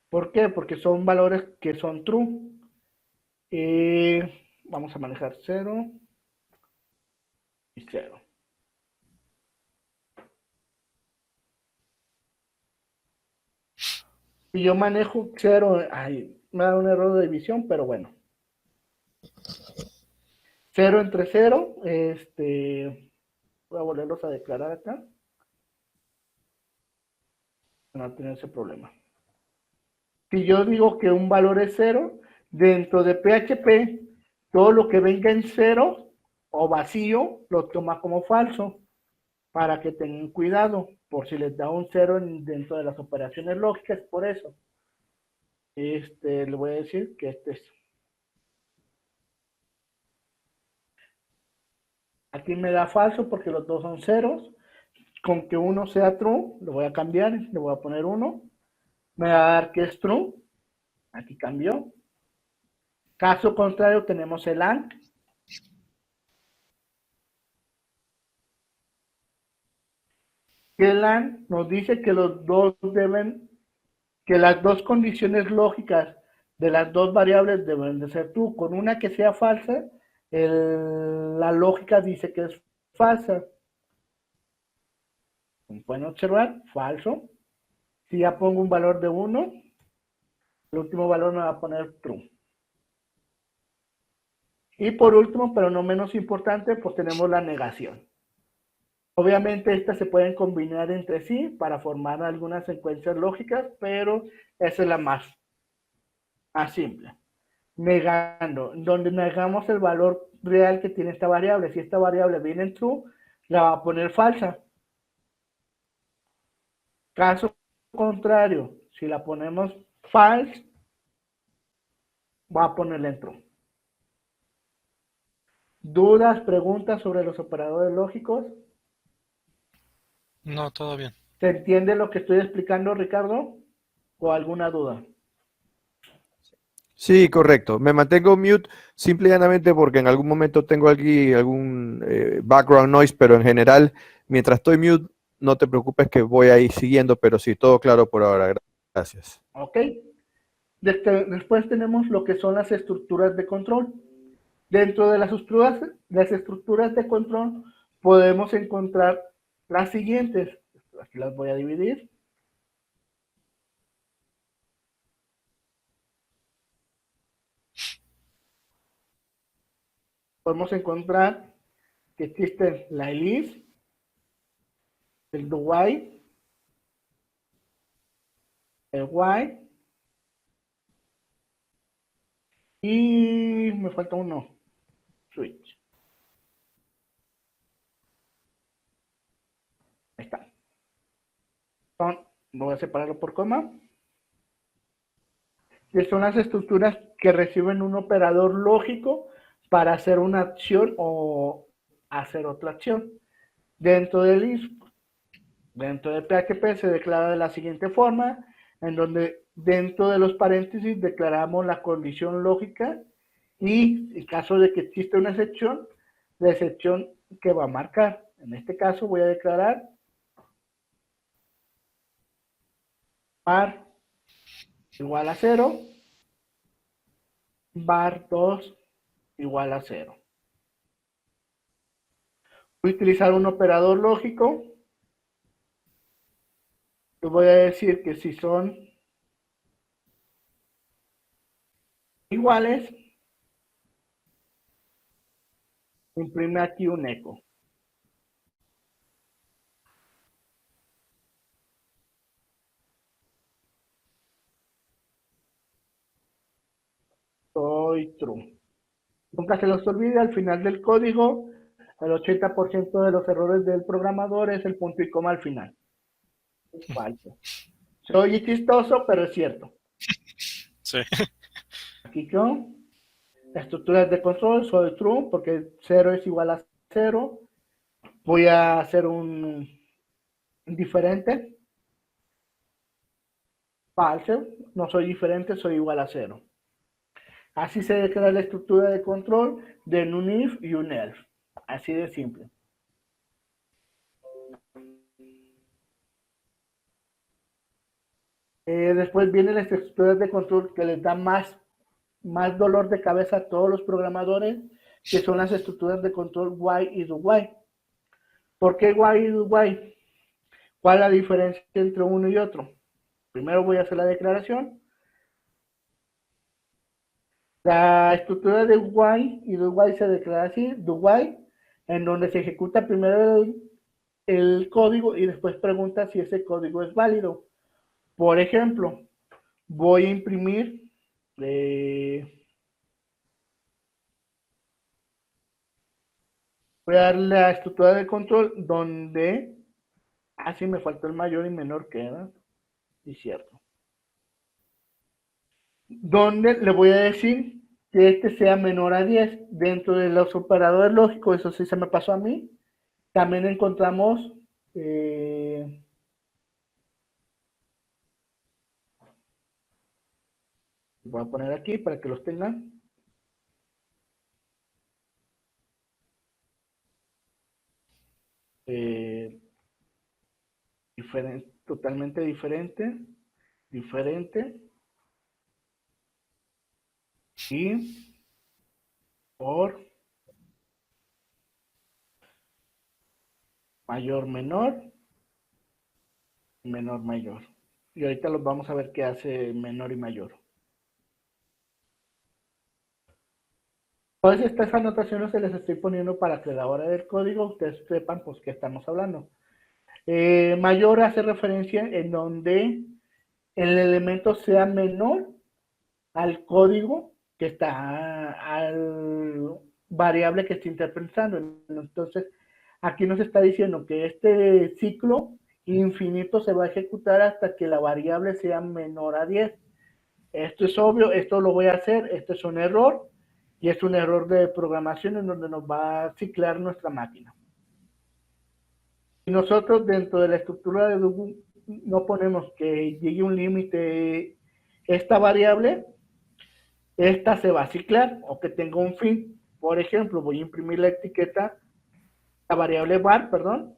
¿Por qué? Porque son valores que son true. Vamos a manejar 0 y 0. Si yo manejo 0, me da un error de división, pero bueno. 0 entre 0, voy a volverlos a declarar acá. No tener ese problema. Si yo digo que un valor es 0, dentro de PHP, todo lo que venga en 0 o vacío, lo toma como falso, para que tengan cuidado, por si les da un 0 dentro de las operaciones lógicas, por eso. Le voy a decir que este es. Aquí me da falso porque los dos son ceros. Con que uno sea true, lo voy a cambiar, le voy a poner 1. Me va a dar que es true. Aquí cambió. Caso contrario, tenemos el AND. El AND nos dice que los dos que las dos condiciones lógicas de las dos variables deben de ser true. Con una que sea falsa, la lógica dice que es falsa. Pueden observar, falso. Si ya pongo un valor de 1, el último valor me va a poner true. Y por último, pero no menos importante, pues tenemos la negación. Obviamente estas se pueden combinar entre sí para formar algunas secuencias lógicas, pero esa es la más simple. Negando, donde negamos el valor real que tiene esta variable. Si esta variable viene en true, la va a poner falsa. Caso contrario, si la ponemos false, va a ponerla en true. ¿Dudas, preguntas sobre los operadores lógicos? No, todo bien. ¿Se entiende lo que estoy explicando, Ricardo? ¿O alguna duda? Sí, correcto. Me mantengo mute simple y llanamente porque en algún momento tengo aquí algún background noise, pero en general, mientras estoy mute, no te preocupes que voy a ir siguiendo, pero sí, todo claro por ahora. Gracias. ¿Ok? Después tenemos lo que son las estructuras de control. Dentro de las estructuras de control podemos encontrar las siguientes. Aquí las voy a dividir. Podemos encontrar que existe la elif, el do while, el while y me falta uno, switch. Ahí está. Voy a separarlo por coma. Que son las estructuras que reciben un operador lógico para hacer una acción o hacer otra acción. Dentro del if, dentro de PHP se declara de la siguiente forma, en donde dentro de los paréntesis declaramos la condición lógica y en caso de que exista una excepción, la excepción que va a marcar. En este caso voy a declarar var igual a 0, var 2 igual a 0. Voy a utilizar un operador lógico. Les voy a decir que si son iguales, imprime aquí un eco. Soy true. Nunca se los olvide, al final del código, el 80% de los errores del programador es el punto y coma al final. Es falso. Soy chistoso, pero es cierto. Sí. Aquí yo, estructuras de control, soy true, porque 0 es igual a 0. Voy a hacer un diferente. Falso, no soy diferente, soy igual a 0. Así se declara la estructura de control de un if y un else. Así de simple. Después vienen las estructuras de control que les da más dolor de cabeza a todos los programadores, que son las estructuras de control while y do while. ¿Por qué while y do while? ¿Cuál es la diferencia entre uno y otro? Primero voy a hacer la declaración. La estructura de while y do while se declara así, do while, en donde se ejecuta primero el código y después pregunta si ese código es válido. Por ejemplo, voy a imprimir voy a darle la estructura de control donde así me faltó el mayor y menor que era, y cierto. Donde le voy a decir que este sea menor a 10 dentro de los operadores lógicos, eso sí se me pasó a mí. También encontramos voy a poner aquí para que los tengan. Totalmente diferente, y por mayor menor, menor mayor. Y ahorita los vamos a ver qué hace menor y mayor. Todas estas anotaciones se les estoy poniendo para que a la hora del código ustedes sepan pues qué estamos hablando. Mayor hace referencia en donde el elemento sea menor al código que está, al variable que está interpretando. Entonces, aquí nos está diciendo que este ciclo infinito se va a ejecutar hasta que la variable sea menor a 10. Esto es obvio, esto lo voy a hacer, esto es un error, y es un error de programación en donde nos va a ciclar nuestra máquina. Si nosotros dentro de la estructura de do no ponemos que llegue un límite esta variable, esta se va a ciclar o que tenga un fin. Por ejemplo, voy a imprimir la etiqueta, la variable var, perdón,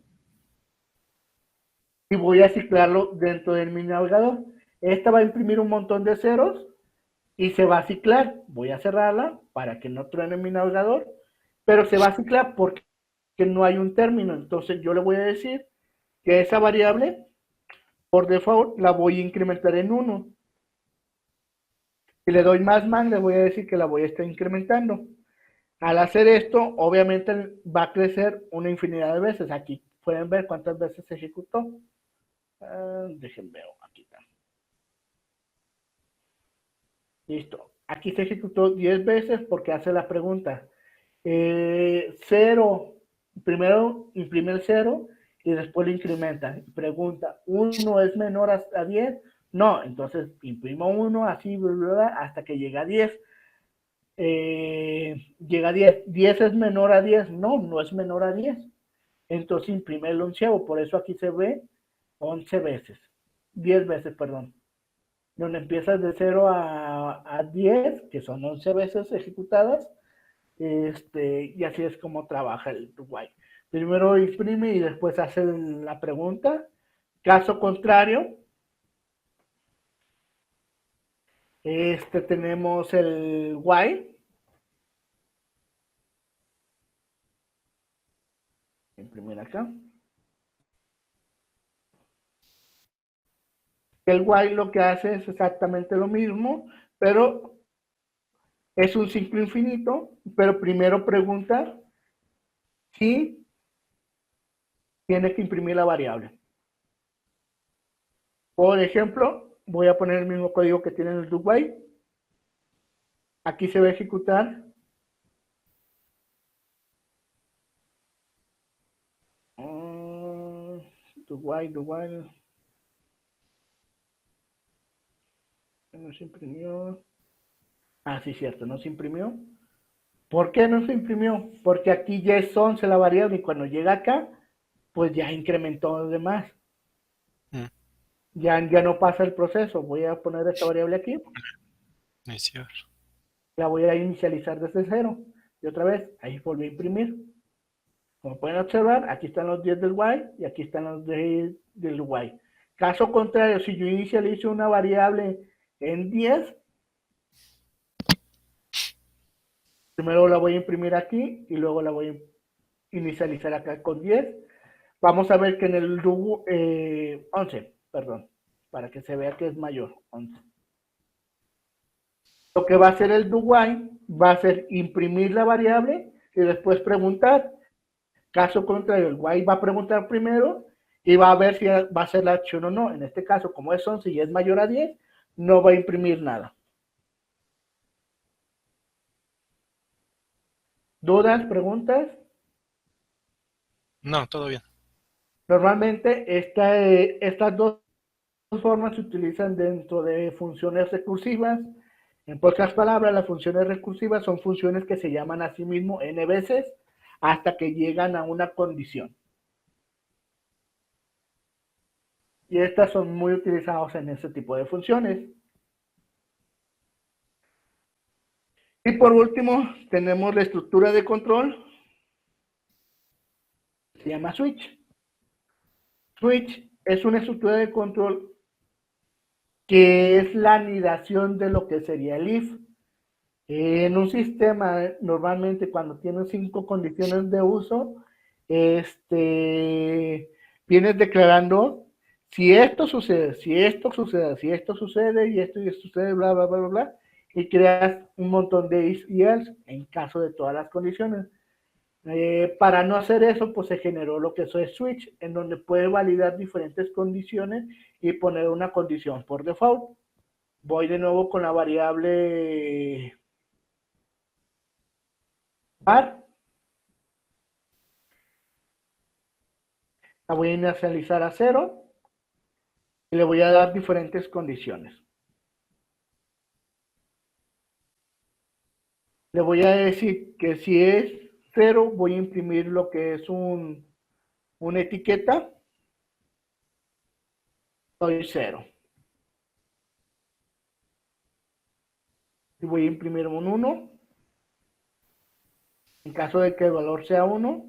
y voy a ciclarlo dentro de mi navegador. Esta va a imprimir un montón de ceros y se va a ciclar. Voy a cerrarla para que no truene mi navegador, pero se va a ciclar porque no hay un término. Entonces yo le voy a decir que esa variable, por default, la voy a incrementar en 1. Si le doy más man, le voy a decir que la voy a estar incrementando. Al hacer esto, obviamente va a crecer una infinidad de veces. Aquí pueden ver cuántas veces se ejecutó. Déjenme ver, aquí está. Listo. Aquí se ejecutó 10 veces porque hace la pregunta. 0, primero imprime el 0 y después lo incrementa. Pregunta, ¿1 es menor a 10? No, entonces imprimo 1 así bla, bla, bla, hasta que llega a 10. Llega a 10. ¿10 es menor a 10? No, no es menor a 10. Entonces imprime el onceavo. Por eso aquí se ve 11 veces. 10 veces, perdón. Donde empiezas de 0 a 10, que son 11 veces ejecutadas, y así es como trabaja el while. Primero imprime y después hace la pregunta. Caso contrario, tenemos el while. imprimir acá. El while lo que hace es exactamente lo mismo, pero es un ciclo infinito, pero primero pregunta si tiene que imprimir la variable. Por ejemplo, voy a poner el mismo código que tiene el do while. Aquí se va a ejecutar do while. No se imprimió. Ah, sí, cierto, no se imprimió. ¿Por qué no se imprimió? Porque aquí ya es 11 la variable y cuando llega acá, pues ya incrementó los demás. Mm. Ya no pasa el proceso. Voy a poner esta variable aquí. Iniciar. La voy a inicializar desde cero. Y otra vez, ahí volví a imprimir. Como pueden observar, aquí están los 10 del while y aquí están los 10 del while. Caso contrario, si yo inicializo una variable en 10, primero la voy a imprimir aquí y luego la voy a inicializar acá con 10. Vamos a ver que en el 11, perdón, para que se vea que es mayor, 11. Lo que va a hacer el do while va a ser imprimir la variable y después preguntar. Caso contrario, el while va a preguntar primero y va a ver si va a ser la acción o no. En este caso, como es 11 y es mayor a 10, no va a imprimir nada. ¿Dudas, preguntas? No, todo bien. Normalmente estas dos formas se utilizan dentro de funciones recursivas. En pocas palabras, las funciones recursivas son funciones que se llaman a sí mismo n veces hasta que llegan a una condición. Y estas son muy utilizadas en este tipo de funciones. Y por último, tenemos la estructura de control. Se llama switch. Switch es una estructura de control que es la anidación de lo que sería el if. En un sistema, normalmente cuando tienes 5 condiciones de uso, vienes declarando si esto sucede, si esto sucede, si esto sucede y esto sucede, bla, bla, bla, bla, bla, y creas un montón de if y else en caso de todas las condiciones. Para no hacer eso, pues se generó lo que es switch, en donde puede validar diferentes condiciones y poner una condición por default. Voy de nuevo con la variable var. La voy a inicializar a 0 y le voy a dar diferentes condiciones. Le voy a decir que si es 0, voy a imprimir lo que es una etiqueta. Soy 0. Y voy a imprimir un 1. En caso de que el valor sea 1,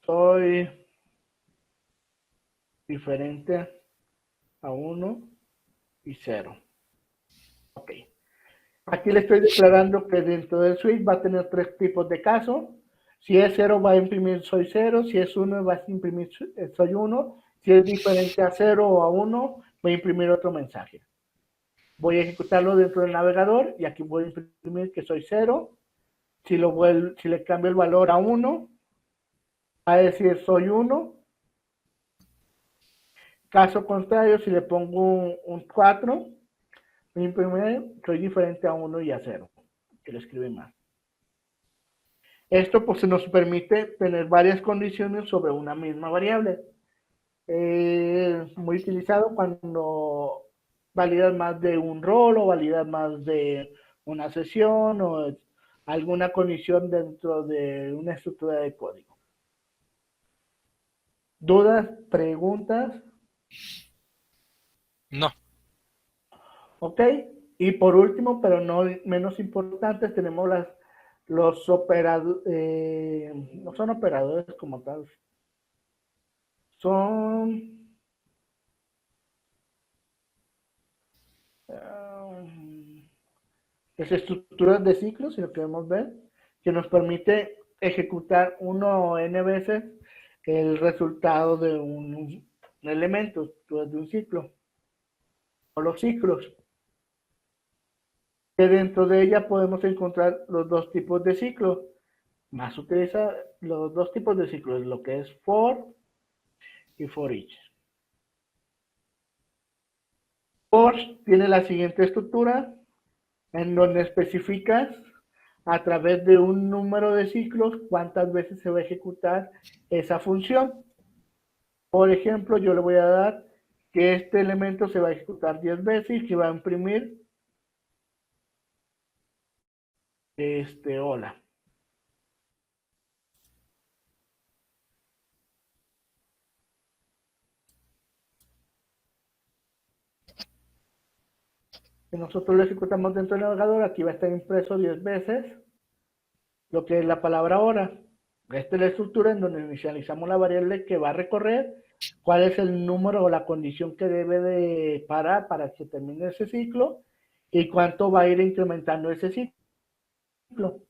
soy diferente a 1 y 0. Ok. Aquí le estoy declarando que dentro del switch va a tener 3 tipos de casos. Si es 0 va a imprimir soy 0, si es 1 va a imprimir soy 1, si es diferente a 0 o a 1 voy a imprimir otro mensaje. Voy a ejecutarlo dentro del navegador y aquí voy a imprimir que soy 0. Si le cambio el valor a 1, va a decir soy 1. Caso contrario, si le pongo un 4, voy a imprimir soy diferente a 1 y a 0, que lo escribe mal. Esto pues nos permite tener varias condiciones sobre una misma variable. Es muy utilizado cuando validas más de un rol o validas más de una sesión o alguna condición dentro de una estructura de código. ¿Dudas? ¿Preguntas? No. Ok. Y por último, pero no menos importantes, tenemos los operadores, no son operadores como tal, son las estructuras de ciclos, si lo queremos ver, que nos permite ejecutar uno o n veces el resultado de un elemento, de un ciclo, o los ciclos. Que dentro de ella podemos encontrar los dos tipos de ciclos. Más utiliza los dos tipos de ciclos, lo que es for y for each. For tiene la siguiente estructura, en donde especificas a través de un número de ciclos cuántas veces se va a ejecutar esa función. Por ejemplo, yo le voy a dar que este elemento se va a ejecutar 10 veces y que va a imprimir hola. Si nosotros lo ejecutamos dentro del navegador, aquí va a estar impreso 10 veces lo que es la palabra hora. Esta es la estructura en donde inicializamos la variable que va a recorrer, cuál es el número o la condición que debe de parar para que termine ese ciclo y cuánto va a ir incrementando ese ciclo.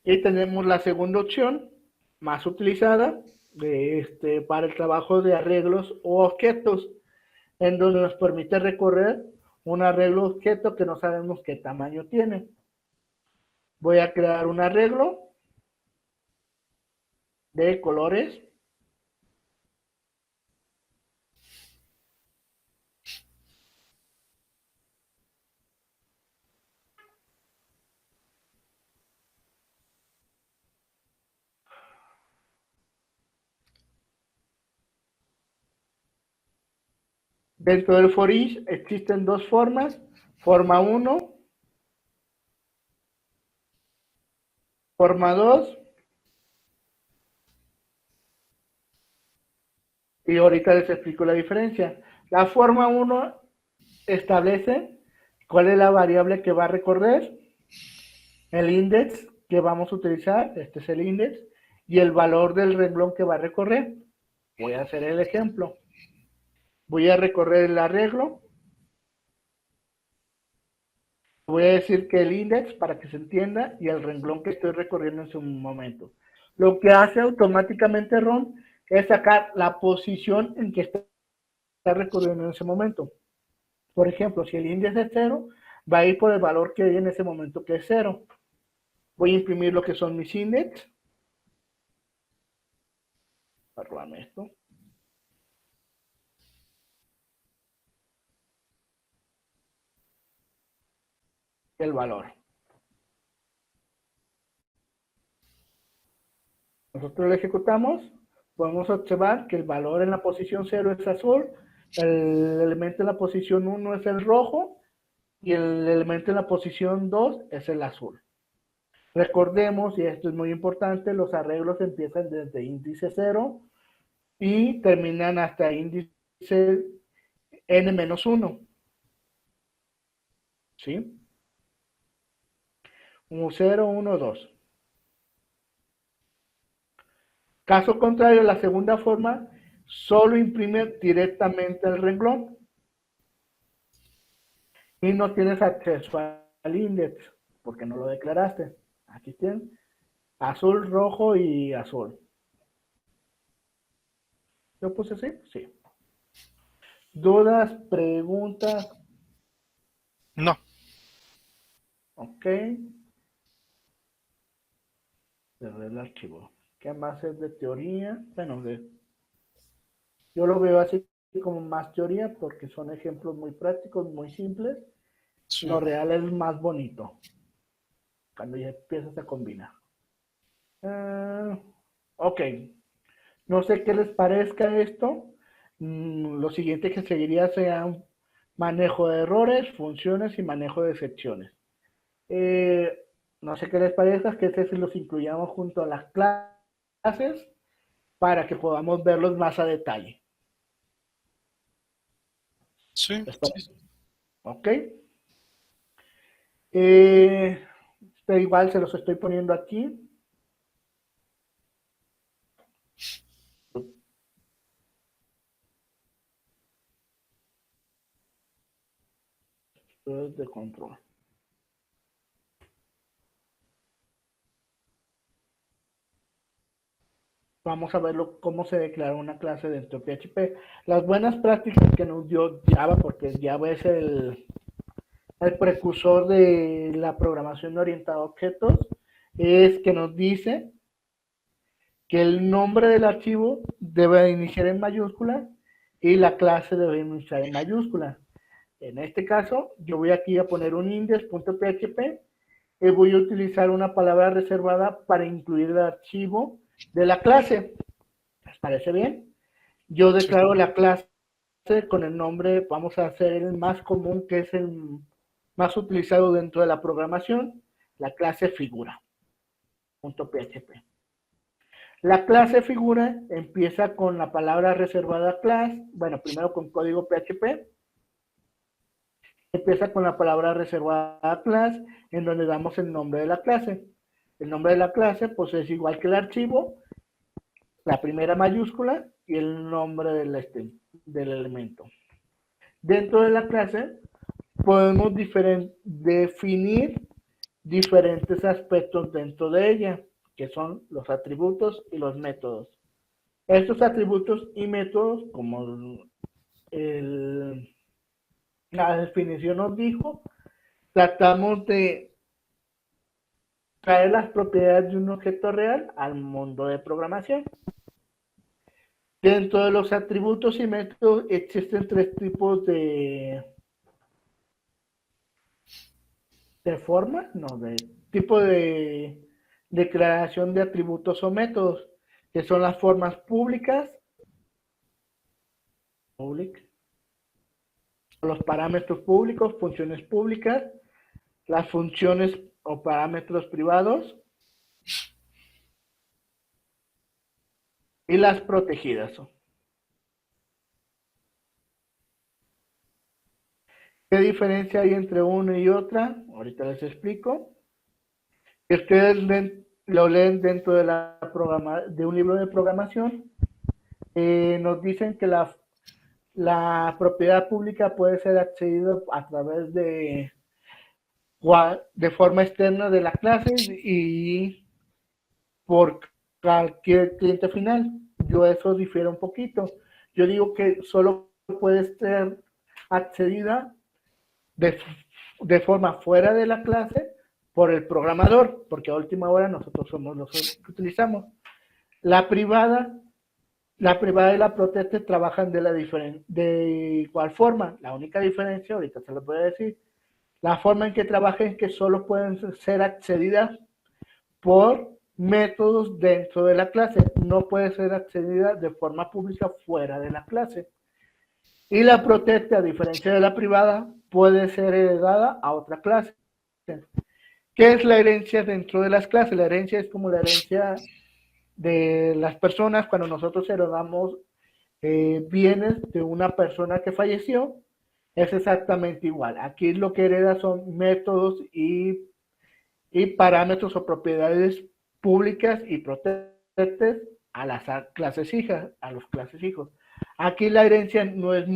Y tenemos la segunda opción, más utilizada, para el trabajo de arreglos o objetos, en donde nos permite recorrer un arreglo objeto que no sabemos qué tamaño tiene. Voy a crear un arreglo de colores. Dentro del for each existen dos formas, forma 1, forma 2, y ahorita les explico la diferencia. La forma 1 establece cuál es la variable que va a recorrer, el index que vamos a utilizar, este es el index, y el valor del renglón que va a recorrer. Voy a hacer el ejemplo. Voy a recorrer el arreglo. Voy a decir que el index, para que se entienda, y el renglón que estoy recorriendo en su momento. Lo que hace automáticamente ROM es sacar la posición en que está recorriendo en ese momento. Por ejemplo, si el índice es 0, va a ir por el valor que hay en ese momento, que es 0. Voy a imprimir lo que son mis índices. Arrobarme esto. El valor. Nosotros lo ejecutamos. Podemos observar que el valor en la posición 0 es azul, el elemento en la posición 1 es el rojo y el elemento en la posición 2 es el azul. Recordemos, y esto es muy importante, los arreglos empiezan desde índice 0 y terminan hasta índice n-1. ¿Sí? 1, 0, 1, 2. Caso contrario, la segunda forma solo imprime directamente el renglón y no tienes acceso al índice porque no lo declaraste. Aquí tienen azul, rojo y azul. ¿Yo puse así? Sí. ¿Dudas, preguntas? No. Ok. Cerré el archivo. ¿Qué más es de teoría? Bueno, yo lo veo así como más teoría porque son ejemplos muy prácticos, muy simples. Sí. Lo real es más bonito cuando ya empiezas a combinar. Ok. No sé qué les parezca esto. Lo siguiente que seguiría sea un manejo de errores, funciones y manejo de excepciones. No sé qué les parezca, que si los incluyamos junto a las clases para que podamos verlos más a detalle. Sí. Ok. Igual se los estoy poniendo aquí. de control. Vamos a verlo cómo se declara una clase dentro de PHP. Las buenas prácticas que nos dio Java, porque Java es el precursor de la programación orientada a objetos, es que nos dice que el nombre del archivo debe iniciar en mayúsculas y la clase debe iniciar en mayúsculas. En este caso, yo voy aquí a poner un index.php y voy a utilizar una palabra reservada para incluir el archivo de la clase. ¿Les parece bien? Yo declaro la clase con el nombre, vamos a hacer el más común, que es el más utilizado dentro de la programación, la clase figura.php. La clase figura empieza con la palabra reservada class, bueno, primero con código PHP, empieza con la palabra reservada class, en donde damos el nombre de la clase. El nombre de la clase, pues es igual que el archivo, la primera mayúscula y el nombre del elemento. Dentro de la clase podemos definir diferentes aspectos dentro de ella, que son los atributos y los métodos. Estos atributos y métodos, como la definición nos dijo, tratamos de traer las propiedades de un objeto real al mundo de programación. Dentro de los atributos y métodos existen tres tipos de formas, no, de tipo de declaración de atributos o métodos, que son las formas públicas, los parámetros públicos, funciones públicas, las funciones o parámetros privados y las protegidas. ¿Qué diferencia hay entre una y otra? Ahorita les explico. Si ustedes lo leen dentro de un libro de programación, nos dicen que la propiedad pública puede ser accedida a través de forma externa de la clase y por cualquier cliente final. Yo eso difiere un poquito. Yo digo que solo puede ser accedida de forma fuera de la clase por el programador, porque a última hora nosotros somos los que utilizamos. La privada y la proteste trabajan de igual forma. La única diferencia, ahorita se lo voy a decir, la forma en que trabajan es que solo pueden ser accedidas por métodos dentro de la clase. No puede ser accedida de forma pública fuera de la clase. Y la proteste, a diferencia de la privada, puede ser heredada a otra clase. ¿Qué es la herencia dentro de las clases? La herencia es como la herencia de las personas cuando nosotros heredamos bienes de una persona que falleció. Es exactamente igual. Aquí lo que hereda son métodos y parámetros o propiedades públicas y protestes a las clases hijas, a los clases hijos. Aquí la herencia no es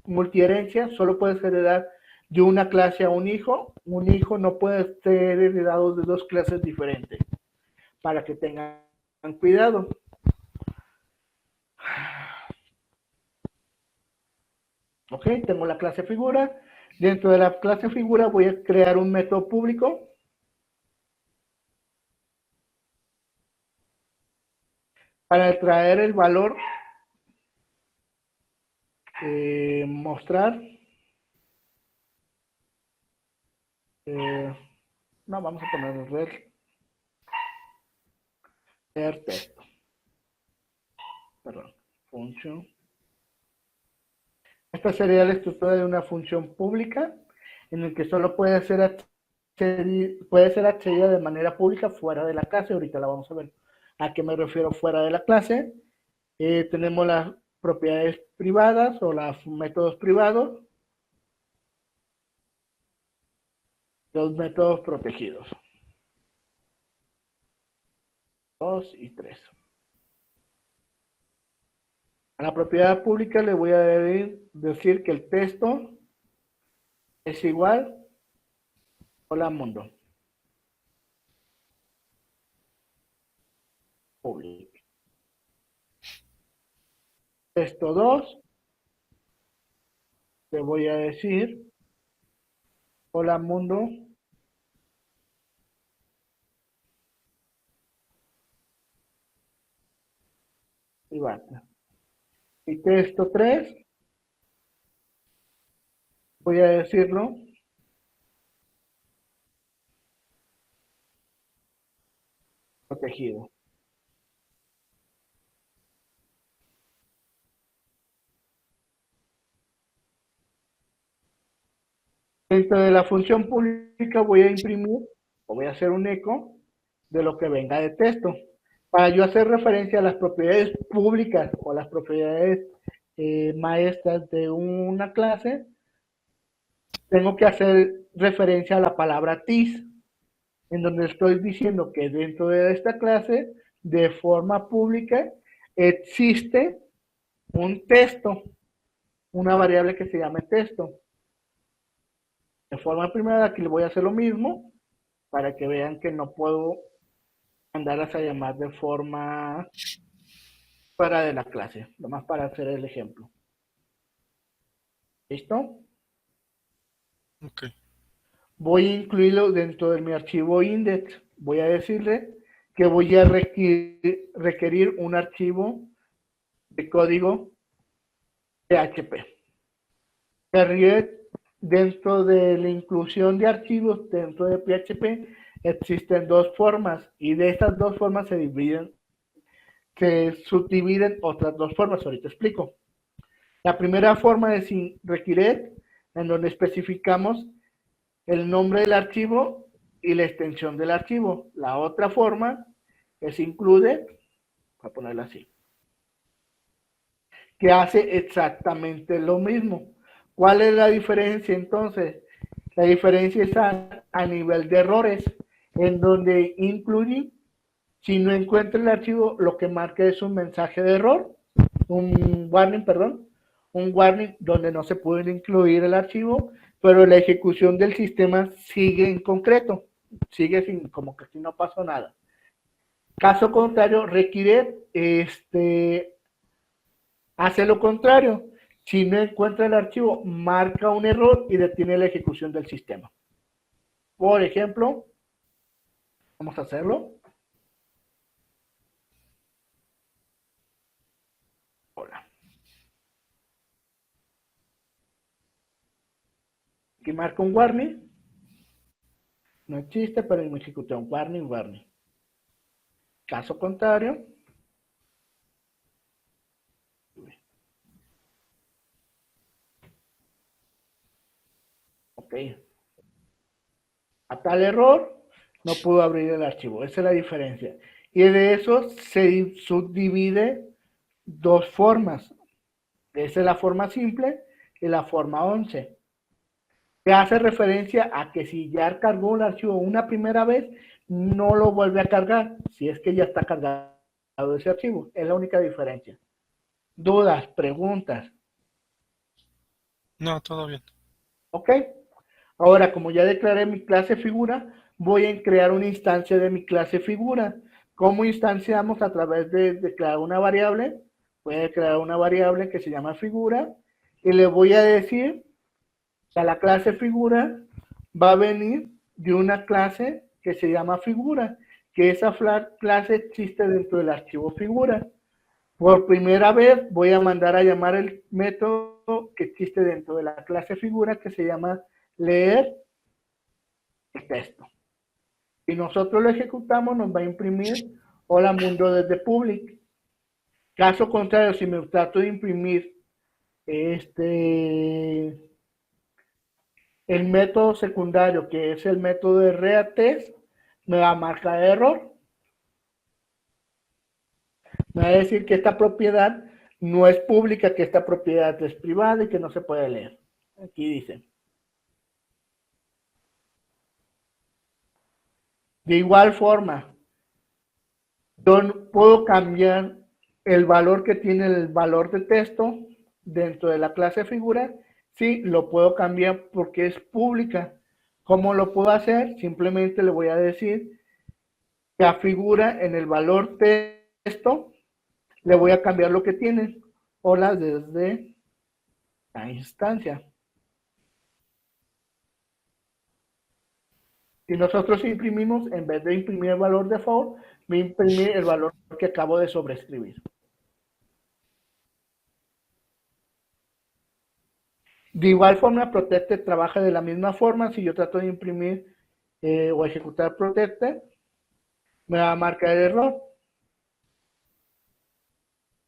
multiherencia, solo puedes heredar de una clase a un hijo. Un hijo no puede ser heredado de dos clases diferentes, para que tengan cuidado. Ok, tengo la clase figura. Dentro de la clase figura voy a crear un método público. Para extraer el valor, mostrar. No, vamos a poner red texto. Perdón, función. Esta sería la estructura de una función pública en el que solo puede ser accedida de manera pública fuera de la clase. Ahorita la vamos a ver a qué me refiero fuera de la clase. Tenemos las propiedades privadas o los métodos privados, los métodos protegidos. 2 y 3. A la propiedad pública le voy a decir que el texto es igual, hola mundo, public. Texto 2, te voy a decir, hola mundo, y basta. Y texto 3, voy a decirlo, protegido. Dentro de la función pública voy a imprimir o voy a hacer un eco de lo que venga de texto. Para yo hacer referencia a las propiedades públicas o las propiedades maestras de una clase, tengo que hacer referencia a la palabra TIS, en donde estoy diciendo que dentro de esta clase, de forma pública, existe un texto, una variable que se llama texto. De forma primera, aquí le voy a hacer lo mismo, para que vean que no puedo mandarlas a llamar de forma fuera de la clase, nomás para hacer el ejemplo. ¿Listo? Ok. Voy a incluirlo dentro de mi archivo index. Voy a decirle que voy a requerir un archivo de código PHP. Dentro de la inclusión de archivos dentro de PHP existen dos formas y de estas dos formas se subdividen otras dos formas. Ahorita explico. La primera forma es requiere, en donde especificamos el nombre del archivo y la extensión del archivo. La otra forma es include, voy a ponerla así, que hace exactamente lo mismo. ¿Cuál es la diferencia entonces? La diferencia está a nivel de errores, en donde incluye, si no encuentra el archivo, lo que marca es un mensaje de error, un warning, perdón, un warning donde no se puede incluir el archivo, pero la ejecución del sistema sigue en concreto, sigue sin, como que si no pasó nada. Caso contrario, requiere hace lo contrario. Si no encuentra el archivo, marca un error y detiene la ejecución del sistema. Por ejemplo, vamos a hacerlo. Hola. Aquí marca un warning. No existe, pero me ejecuté un warning, warning. Caso contrario. Ok. A tal error, no pudo abrir el archivo. Esa es la diferencia. Y de eso se subdivide dos formas. Esa es la forma simple y la forma 11. Que hace referencia a que si ya cargó un archivo una primera vez, no lo vuelve a cargar, si es que ya está cargado ese archivo. Es la única diferencia. ¿Dudas? ¿Preguntas? No, todo bien. ¿Ok? Ahora, como ya declaré mi clase figura, voy a crear una instancia de mi clase figura. ¿Cómo instanciamos? A través de crear una variable. Voy a crear una variable que se llama figura y le voy a decir que la clase figura va a venir de una clase que se llama figura, que esa clase existe dentro del archivo figura. Por primera vez voy a mandar a llamar el método que existe dentro de la clase figura que se llama leer el texto. Si nosotros lo ejecutamos, nos va a imprimir hola mundo desde public. Caso contrario, si me trato de imprimir el método secundario, que es el método de readTest, me va a marcar error. Me va a decir que esta propiedad no es pública, que esta propiedad es privada y que no se puede leer. Aquí dice. De igual forma, yo puedo cambiar el valor que tiene el valor de texto dentro de la clase figura Sí, lo puedo cambiar porque es pública. ¿Cómo lo puedo hacer? Simplemente le voy a decir que figura en el valor texto, le voy a cambiar lo que tiene. Hola desde la instancia. Si nosotros imprimimos, en vez de imprimir el valor default, me imprimir el valor que acabo de sobreescribir. De igual forma, Protected trabaja de la misma forma. Si yo trato de imprimir o ejecutar Protected, me va a marcar el error.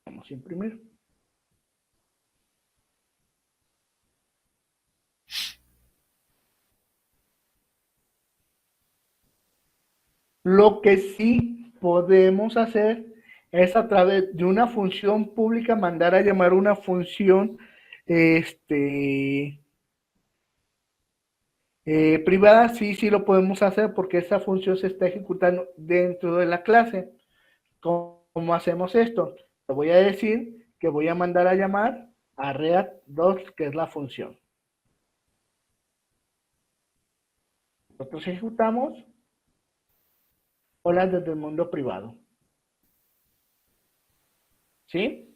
Vamos a imprimir. Lo que sí podemos hacer es a través de una función pública mandar a llamar una función privada. Sí lo podemos hacer porque esa función se está ejecutando dentro de la clase. ¿Cómo hacemos esto? Te voy a decir que voy a mandar a llamar a react2, que es la función. Nosotros ejecutamos hola desde el mundo privado. ¿Sí?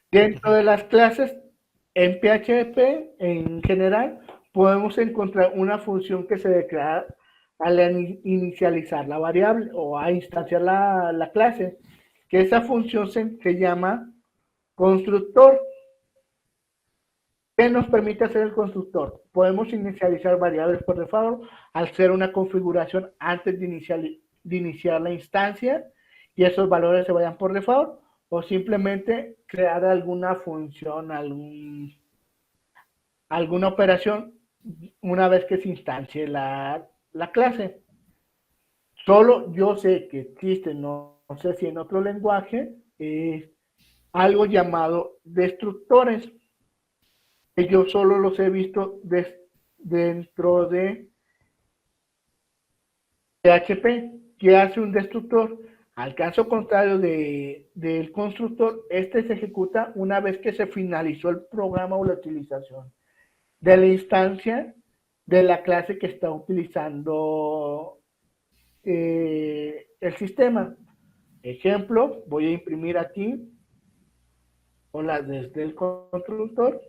Dentro de las clases en PHP en general podemos encontrar una función que se declara al inicializar la variable o a instanciar la clase, que esa función se llama constructor. ¿Qué nos permite hacer el constructor? Podemos inicializar variables por default al ser una configuración antes de iniciar la instancia y esos valores se vayan por default, o simplemente crear alguna función, alguna operación una vez que se instancie la clase. Solo yo sé que existe, no sé si en otro lenguaje, algo llamado destructores. Yo solo los he visto dentro de PHP. ¿Qué hace un destructor? Al caso contrario del constructor, este se ejecuta una vez que se finalizó el programa o la utilización de la instancia de la clase que está utilizando el sistema. Ejemplo, voy a imprimir aquí, hola desde el constructor.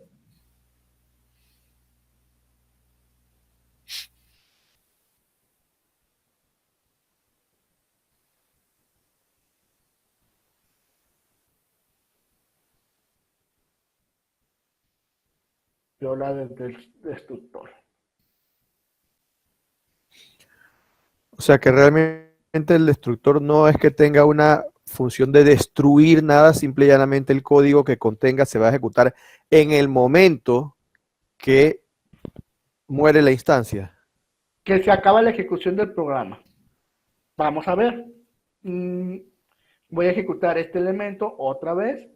Y hola desde el destructor. O sea que realmente el destructor no es que tenga una función de destruir nada, simple y llanamente el código que contenga se va a ejecutar en el momento que muere la instancia. Que se acaba la ejecución del programa. Vamos a ver. Voy a ejecutar este elemento otra vez.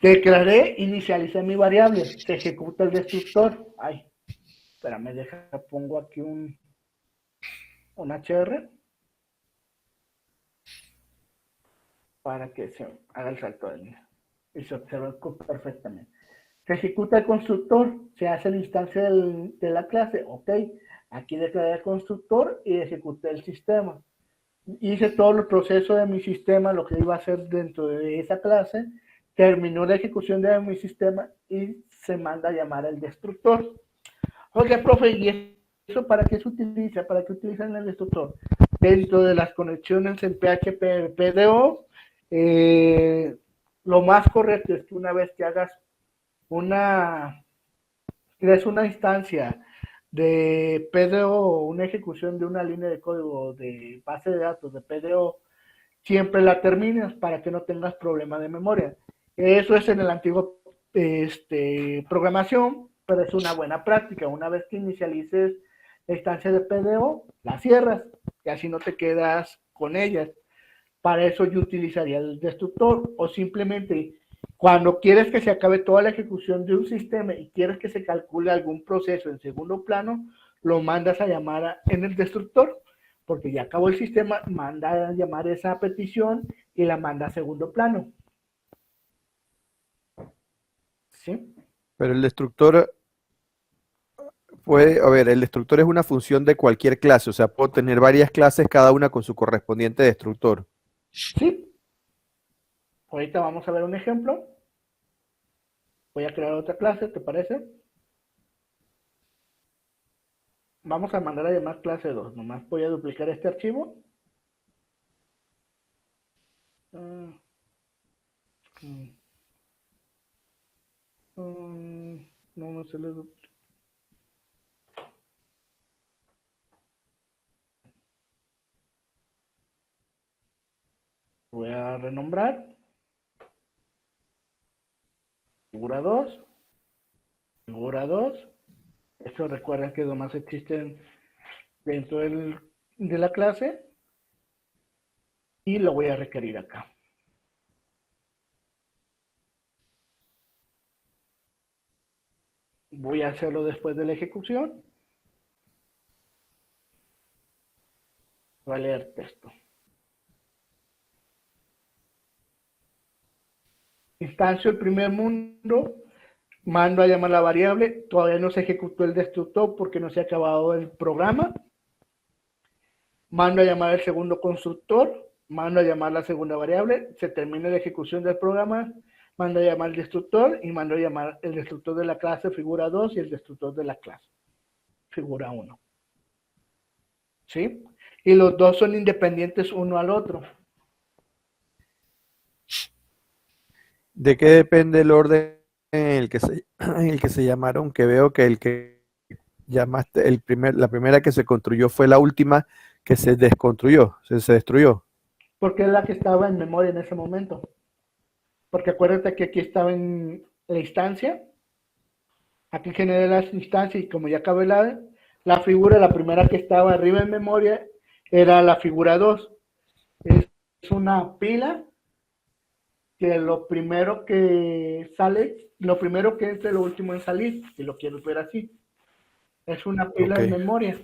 Declaré, inicialicé mi variable. Se ejecuta el destructor. Ay, espérame, pongo aquí un HR para que se haga el salto de línea y se observe perfectamente. Se ejecuta el constructor, se hace la instancia de la clase, ok, aquí declaré el constructor y ejecuté el sistema. Hice todo el proceso de mi sistema, lo que iba a hacer dentro de esa clase, terminó la ejecución de mi sistema y se manda a llamar al destructor. Oye, profe, ¿y eso para qué se utiliza? ¿Para qué utilizan el destructor? Dentro de las conexiones en PHP PDO, lo más correcto es que una vez que hagas crees una instancia de PDO, una ejecución de una línea de código de base de datos de PDO, siempre la termines para que no tengas problema de memoria. Eso es en el antiguo programación, pero es una buena práctica. Una vez que inicialices la instancia de PDO, la cierras y así no te quedas con ellas. Para eso yo utilizaría el destructor, o simplemente cuando quieres que se acabe toda la ejecución de un sistema y quieres que se calcule algún proceso en segundo plano, lo mandas a llamar en el destructor, porque ya acabó el sistema, manda a llamar esa petición y la manda a segundo plano. ¿Sí? Pero el destructor puede, a ver, el destructor es una función de cualquier clase, o sea, puedo tener varias clases, cada una con su correspondiente destructor. Sí, ahorita vamos a ver un ejemplo. Voy a crear otra clase, ¿te parece? Vamos a mandar a llamar clase 2. Nomás voy a duplicar este archivo. Ah, mm, no se le duplica. Voy a renombrar. Figura 2. Figura 2. Esto recuerda que nomás existen dentro de la clase. Y lo voy a requerir acá. Voy a hacerlo después de la ejecución. Voy a leer texto. Instancio el primer mundo, mando a llamar la variable, todavía no se ejecutó el destructor porque no se ha acabado el programa. Mando a llamar el segundo constructor, mando a llamar la segunda variable, se termina la ejecución del programa, mando a llamar el destructor y mando a llamar el destructor de la clase figura 2 y el destructor de la clase figura 1. ¿Sí? Y los dos son independientes uno al otro. ¿De qué depende el orden en el que se llamaron? Que veo que el que llamaste, la primera que se construyó fue la última que se desconstruyó, se destruyó. Porque es la que estaba en memoria en ese momento. Porque acuérdate que aquí estaba en la instancia. Aquí generé las instancias y como ya acabé la figura, la primera que estaba arriba en memoria era la figura 2. Es una pila que lo primero que sale, lo primero que entra, lo último en salir, si lo quieres ver así. Es una pila Ok. en memoria.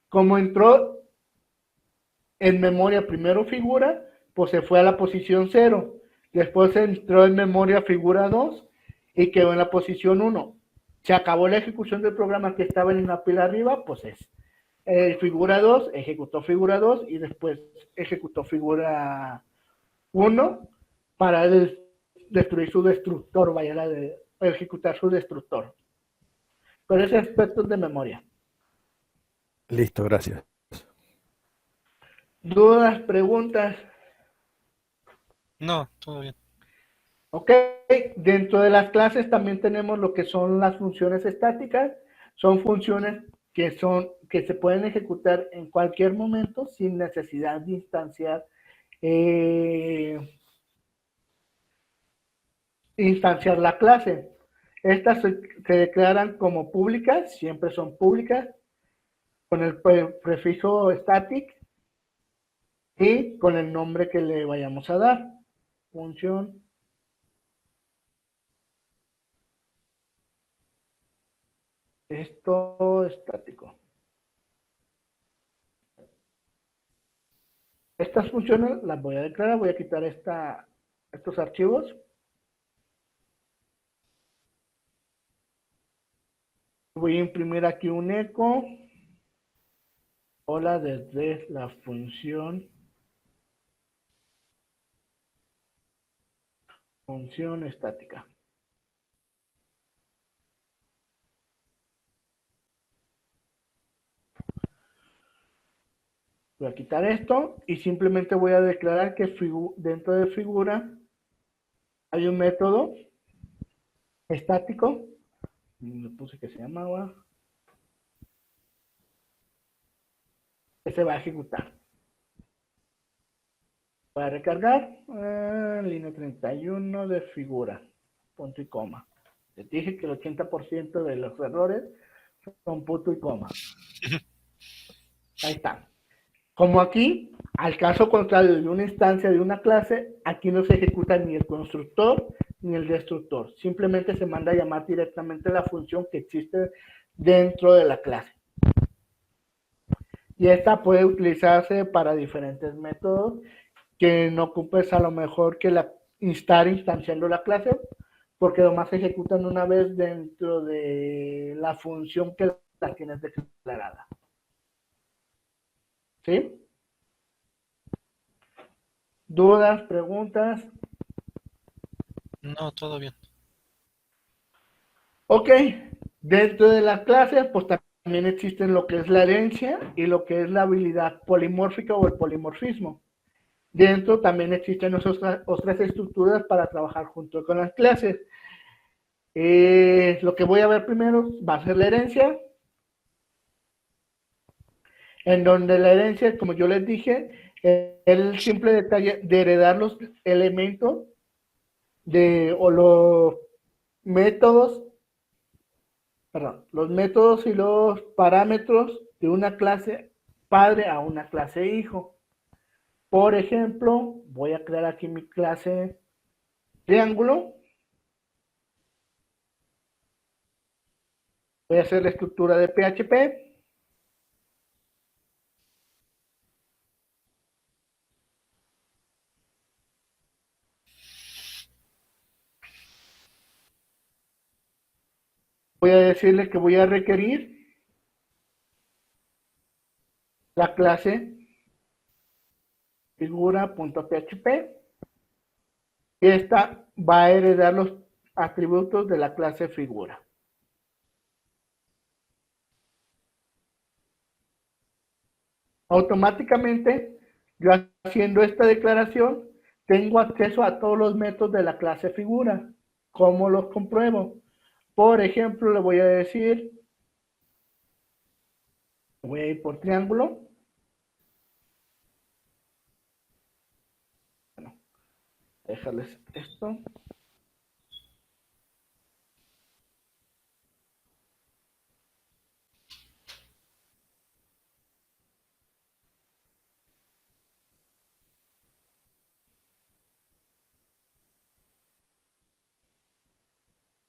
Como entró en memoria primero figura, pues se fue a la posición 0. Después entró en memoria figura 2 y quedó en la posición 1. Se acabó la ejecución del programa que estaba en una pila arriba, pues es figura 2, ejecutó figura 2 y después ejecutó figura 1 para destruir su destructor, vaya de ejecutar su destructor. Pero ese aspecto es de memoria. Listo, gracias. ¿Dudas, preguntas? No, todo bien. Ok, dentro de las clases también tenemos lo que son las funciones estáticas. Son funciones que se pueden ejecutar en cualquier momento sin necesidad de instanciar la clase. Estas se declaran como públicas, siempre son públicas, con el prefijo static y con el nombre que le vayamos a dar. Función esto estático. Estas funciones las voy a declarar, voy a quitar estos archivos. Voy a imprimir aquí un eco. Hola desde la función estática. Voy a quitar esto y simplemente voy a declarar que dentro de figura hay un método estático. Le puse que se llamaba. Que se va a ejecutar. Voy a recargar línea 31 de figura. Punto y coma. Les dije que el 80% de los errores son punto y coma. Ahí está. Como aquí, al caso contrario de una instancia de una clase, aquí no se ejecuta ni el constructor ni el destructor. Simplemente se manda a llamar directamente la función que existe dentro de la clase. Y esta puede utilizarse para diferentes métodos que no ocupes a lo mejor que estar instanciando la clase. porque nomás se ejecutan una vez dentro de la función que la tienes declarada. ¿Sí? ¿Dudas, preguntas? No, todo bien. Ok, dentro de la clase, pues también existen lo que es la herencia y lo que es la habilidad polimórfica o el polimorfismo. Dentro también existen otras estructuras para trabajar junto con las clases. Lo que voy a ver primero va a ser la herencia, en donde la herencia, como yo les dije, es el simple detalle de heredar los elementos o los métodos, perdón, los métodos y los parámetros de una clase padre a una clase hijo. Por ejemplo, voy a crear aquí mi clase triángulo. Voy a hacer la estructura de PHP. Voy a decirle que voy a requerir la clase figura.php y esta va a heredar los atributos de la clase figura. Automáticamente, yo haciendo esta declaración, tengo acceso a todos los métodos de la clase figura. ¿Cómo los compruebo? Por ejemplo, le voy a decir, voy a ir por triángulo. Bueno, déjales esto.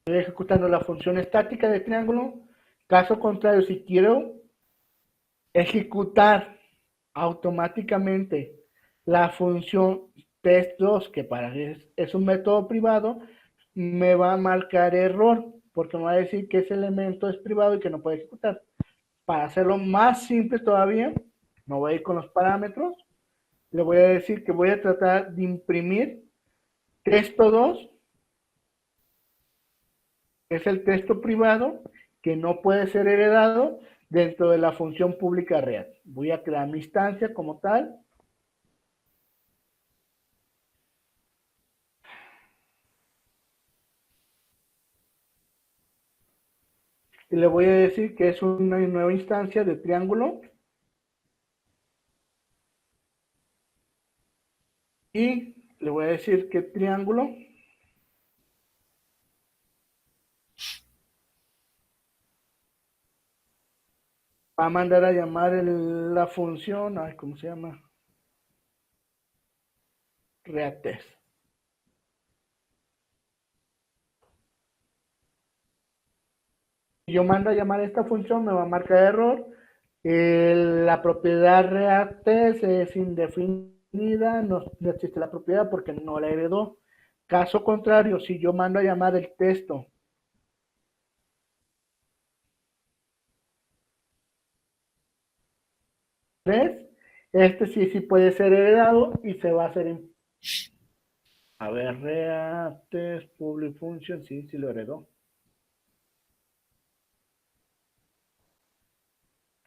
Estoy ejecutando la función estática de triángulo. Caso contrario, si quiero ejecutar automáticamente la función test2, que para es un método privado, me va a marcar error, porque me va a decir que ese elemento es privado y que no puede ejecutar. Para hacerlo más simple todavía, me voy a ir con los parámetros. Le voy a decir que voy a tratar de imprimir texto2, que es el texto privado, que no puede ser heredado dentro de la función pública real. Voy a crear mi instancia como tal. Y le voy a decir que es una nueva instancia de triángulo. Y le voy a decir que triángulo va a mandar a llamar la función, ay, ¿cómo se llama? Reactest. Si yo mando a llamar esta función, me va a marcar error. La propiedad reactest es indefinida, no existe la propiedad porque no la heredó. Caso contrario, si yo mando a llamar el texto este sí puede ser heredado y se va a hacer. A ver, reactest, public function, sí lo heredó.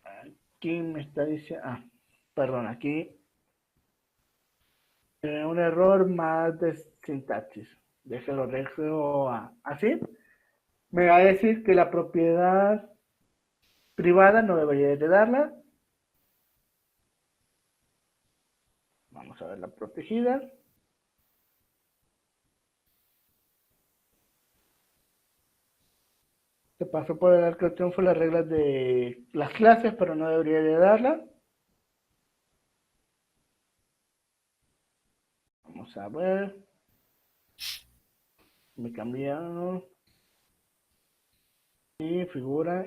Aquí me está diciendo, perdón, aquí un error más de sintaxis. Déjelo así. Me va a decir que la propiedad privada no debería heredarla. Vamos a ver la protegida. Se pasó por el arco de triunfo las reglas de las clases, pero no debería heredarla. Vamos a ver. Me cambiaron. Y figura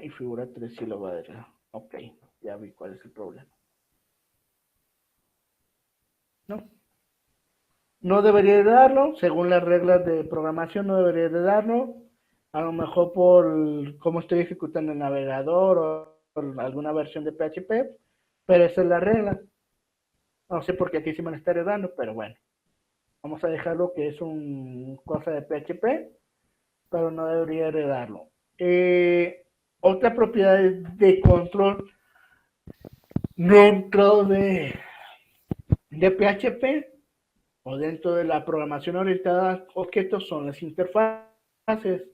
3 sí lo va a heredar. Ok, ya vi cuál es el problema. No. no debería de darlo, según las reglas de programación no debería de darlo, a lo mejor por cómo estoy ejecutando el navegador o por alguna versión de PHP, pero esa es la regla. No sé por qué aquí sí me lo estaré dando, pero bueno, vamos a dejarlo que es un cosa de PHP, pero no debería de darlo. Otra propiedad de control dentro de PHP o dentro de la programación orientada a objetos son las interfaces.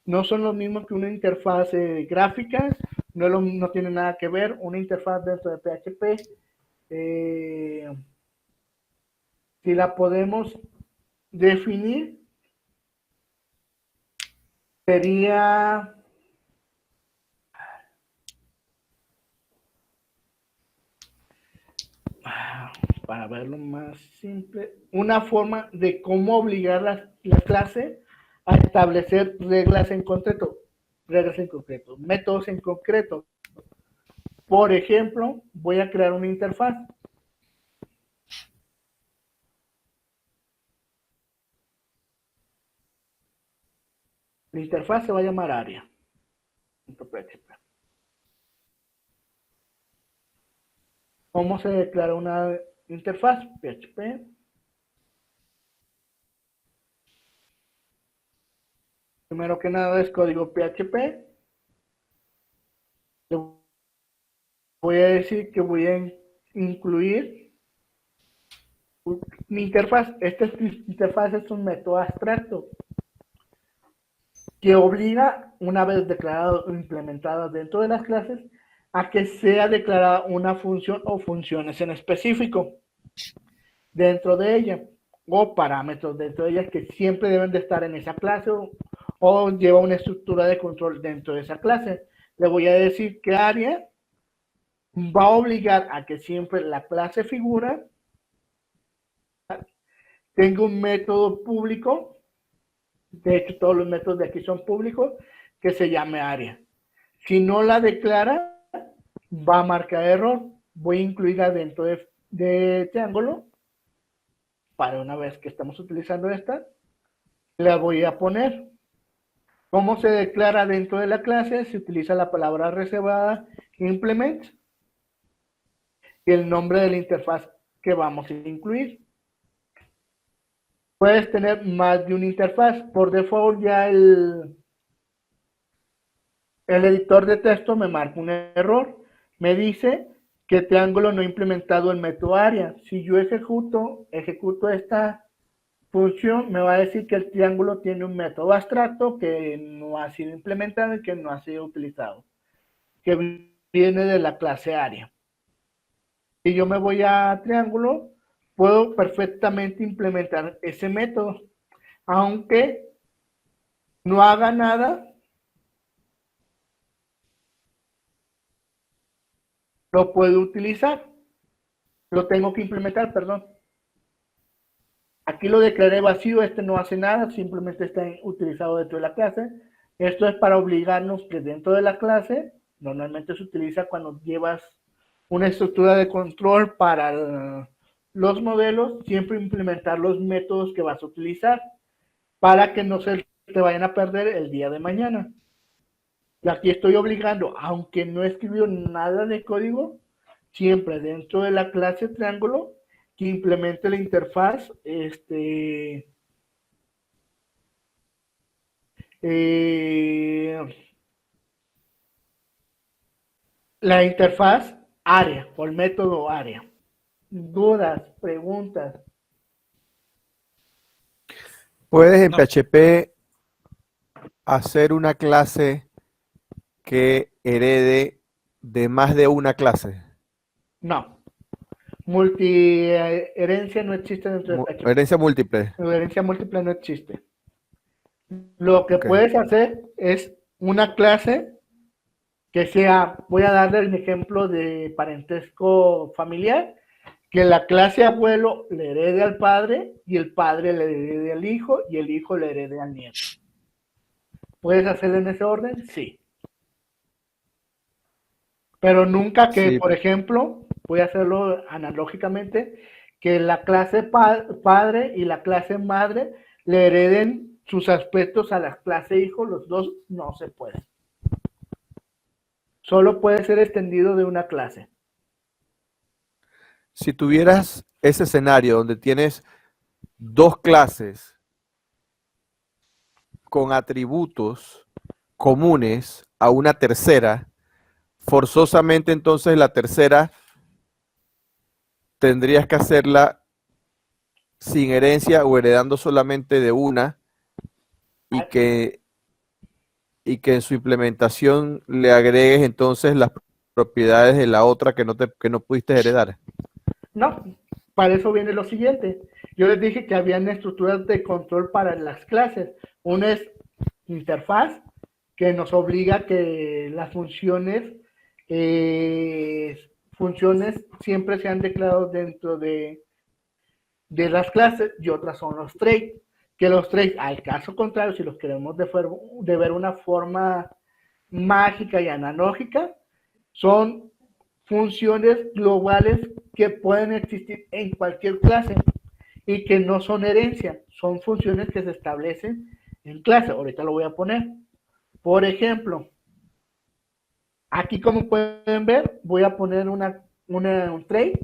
No son lo mismo que una interfaz gráfica, no tiene nada que ver. Una interfaz dentro de PHP, si la podemos definir, sería para verlo más simple, una forma de cómo obligar la clase a establecer reglas en concreto, métodos en concreto. Por ejemplo, voy a crear una interfaz. La interfaz se va a llamar área. ¿Cómo se declara una interfaz? PHP. Primero que nada es código PHP. Le voy a decir que voy a incluir mi interfaz. Esta interfaz es un método abstracto que obliga, una vez declarado o implementada dentro de las clases, a que sea declarada una función o funciones en específico dentro de ella, o parámetros dentro de ella que siempre deben de estar en esa clase o lleva una estructura de control dentro de esa clase. Le voy a decir que área va a obligar a que siempre la clase figura tenga un método público, de hecho todos los métodos de aquí son públicos, que se llame área. Si no la declara, va a marcar error. Voy a incluirla dentro de triángulo. Para una vez que estamos utilizando esta, la voy a poner. ¿Cómo se declara dentro de la clase? Se utiliza la palabra reservada implement y el nombre de la interfaz que vamos a incluir. Puedes tener más de una interfaz. Por default ya el editor de texto me marca un error. Me dice que triángulo no ha implementado el método área. Si yo ejecuto esta función, me va a decir que el triángulo tiene un método abstracto que no ha sido implementado y que no ha sido utilizado, que viene de la clase área. Si yo me voy a triángulo, puedo perfectamente implementar ese método, aunque no haga nada, lo puedo utilizar, lo tengo que implementar, perdón. Aquí lo declaré vacío, este no hace nada, simplemente está utilizado dentro de la clase. Esto es para obligarnos que dentro de la clase, normalmente se utiliza cuando llevas una estructura de control para los modelos, siempre implementar los métodos que vas a utilizar para que no se te vayan a perder el día de mañana. Y aquí estoy obligando, aunque no escribió nada de código, siempre dentro de la clase triángulo, que implemente la interfaz, la interfaz área, o el método área. Dudas, preguntas. ¿Puedes en PHP hacer una clase que herede de más de una clase? No. Multiherencia no existe dentro de PHP. Herencia múltiple. Herencia múltiple no existe. Lo que puedes hacer es una clase que sea, voy a darle el ejemplo de parentesco familiar, que la clase abuelo le herede al padre y el padre le herede al hijo y el hijo le herede al nieto. ¿Puedes hacerlo en ese orden? Sí. Pero nunca que, sí, por ejemplo, voy a hacerlo analógicamente, que la clase padre y la clase madre le hereden sus aspectos a la clase hijo, los dos no se puede. Solo puede ser extendido de una clase. Si tuvieras ese escenario donde tienes dos clases con atributos comunes a una tercera, forzosamente entonces la tercera tendrías que hacerla sin herencia o heredando solamente de una y que en su implementación le agregues entonces las propiedades de la otra que no pudiste heredar. No, para eso viene lo siguiente. Yo les dije que habían estructuras de control para las clases. Una es interfaz, que nos obliga a que las funciones siempre sean declaradas dentro de las clases, y otras son los traits, que los traits, al caso contrario, si los queremos de ver una forma mágica y analógica, son funciones globales que pueden existir en cualquier clase y que no son herencia, son funciones que se establecen en clase. Ahorita lo voy a poner. Por ejemplo, aquí como pueden ver, voy a poner un trait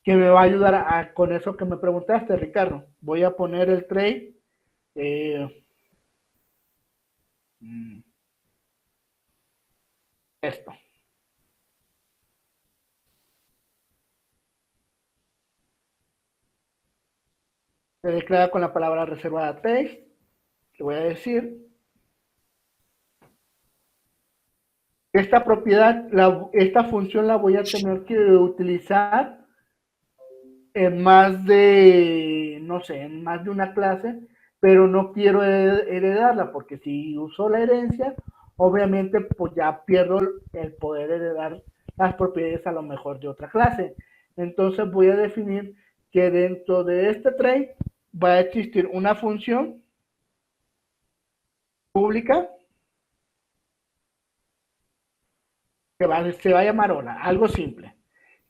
que me va a ayudar con eso que me preguntaste, Ricardo. Voy a poner el trait esto. Se declara con la palabra reservada text. Le voy a decir esta propiedad, esta función la voy a tener que utilizar en más de, no sé, en más de una clase, pero no quiero heredarla, porque si uso la herencia, obviamente pues ya pierdo el poder heredar las propiedades a lo mejor de otra clase. Entonces voy a definir que dentro de este trait va a existir una función pública que se va a llamar hola, algo simple.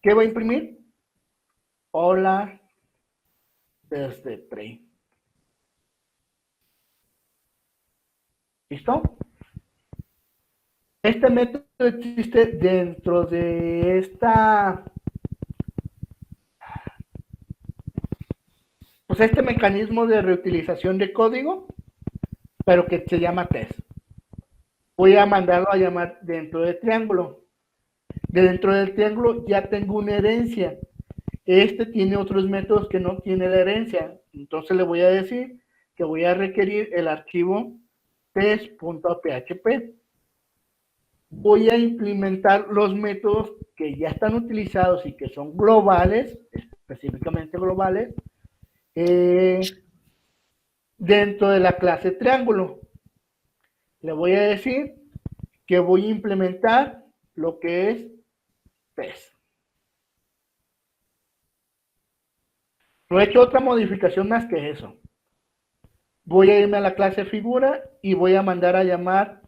¿Qué va a imprimir? Hola desde trait. ¿Listo? Este método existe dentro de este mecanismo de reutilización de código, pero que se llama test. Voy a mandarlo a llamar dentro del triángulo. Dentro del triángulo ya tengo una herencia. Este tiene otros métodos que no tiene la herencia. Entonces le voy a decir que voy a requerir el archivo test.php. Voy a implementar los métodos que ya están utilizados y que son globales, específicamente globales, dentro de la clase triángulo. Le voy a decir que voy a implementar lo que es test. No he hecho otra modificación más que eso. Voy a irme a la clase figura y voy a mandar a llamar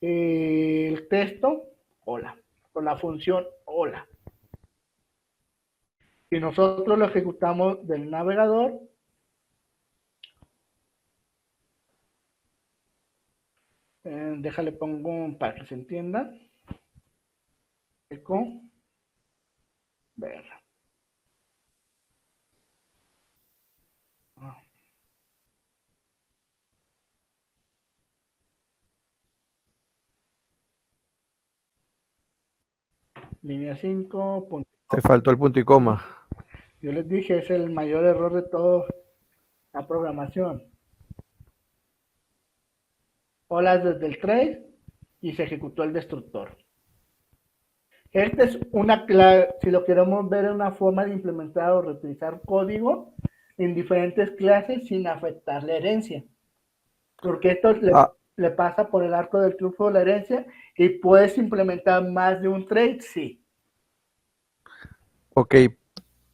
el texto hola, con la función hola. Si nosotros lo ejecutamos del navegador, déjale pongo para que se entienda. Eco, ver. Línea 5. Te faltó el punto y coma. Yo les dije, es el mayor error de toda la programación. Hola desde el trait y se ejecutó el destructor. Esta es una clase, si lo queremos ver, en una forma de implementar o reutilizar código en diferentes clases sin afectar la herencia. Porque esto le pasa por el arco del triunfo de la herencia y puedes implementar más de un trait, sí. Ok,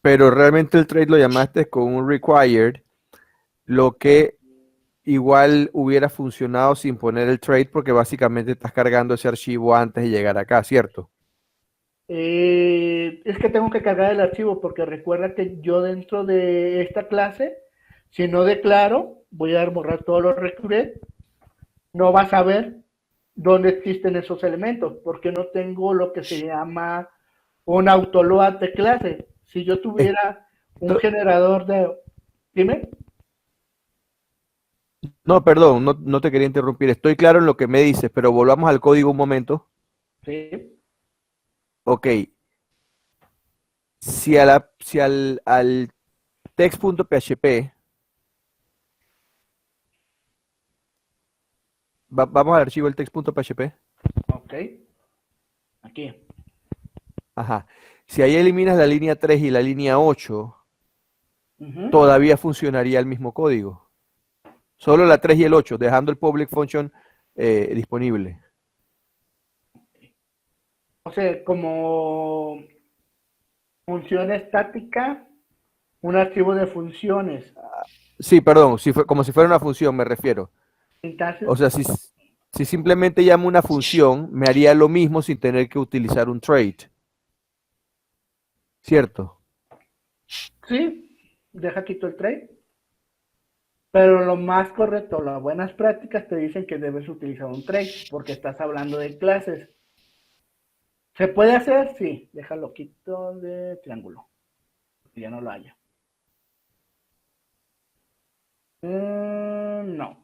pero realmente el trait lo llamaste con un required, lo que igual hubiera funcionado sin poner el trait porque básicamente estás cargando ese archivo antes de llegar acá, ¿cierto? Es es que tengo que cargar el archivo porque recuerda que yo dentro de esta clase, si no declaro, voy a borrar todos los recruit, no vas a ver dónde existen esos elementos, porque no tengo lo que se llama un autoload de clase. Si yo tuviera un generador de... Dime. No, perdón, no te quería interrumpir. Estoy claro en lo que me dices, pero volvamos al código un momento. Sí. Ok. Si al text.php, vamos al archivo del text.php. Ok. Aquí. Ajá. Si ahí eliminas la línea 3 y la línea 8, Ujú. todavía funcionaría el mismo código. Solo la 3 y el 8, dejando el public function disponible. O sea, como función estática, un archivo de funciones. Sí, perdón, como si fuera una función, me refiero. Entonces, O sea, si simplemente llamo una función, me haría lo mismo sin tener que utilizar un trait. ¿Cierto? sí, deja quito el tray. Pero lo más correcto, las buenas prácticas te dicen que debes utilizar un tray porque estás hablando de clases. ¿Se puede hacer? Sí, déjalo quito de triángulo. Ya no lo haya. No.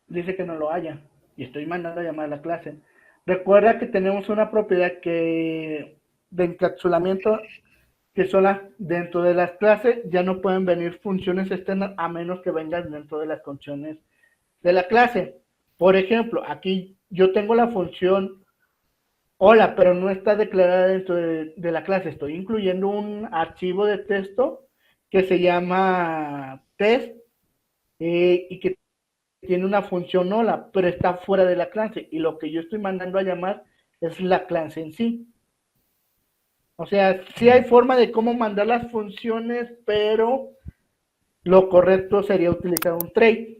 Dice que no lo haya. Y estoy mandando a llamar a la clase. Recuerda que tenemos una propiedad que de encapsulamiento que son dentro de las clases ya no pueden venir funciones externas a menos que vengan dentro de las funciones de la clase. Por ejemplo, aquí yo tengo la función hola, pero no está declarada dentro de la clase. Estoy incluyendo un archivo de texto que se llama test y que tiene una función hola, pero está fuera de la clase. Y lo que yo estoy mandando a llamar es la clase en sí. O sea, sí hay forma de cómo mandar las funciones, pero lo correcto sería utilizar un trait,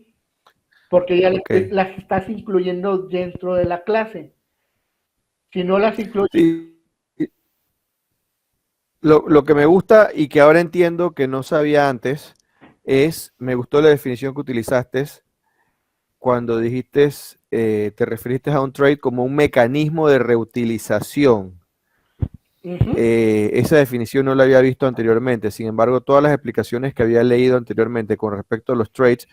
porque ya Ok. las estás incluyendo dentro de la clase. Si no las incluyes, Sí, lo que me gusta y que ahora entiendo que no sabía antes me gustó la definición que utilizaste cuando dijiste, te referiste a un trait como un mecanismo de reutilización. Esa definición no la había visto anteriormente, sin embargo, todas las explicaciones que había leído anteriormente con respecto a los traits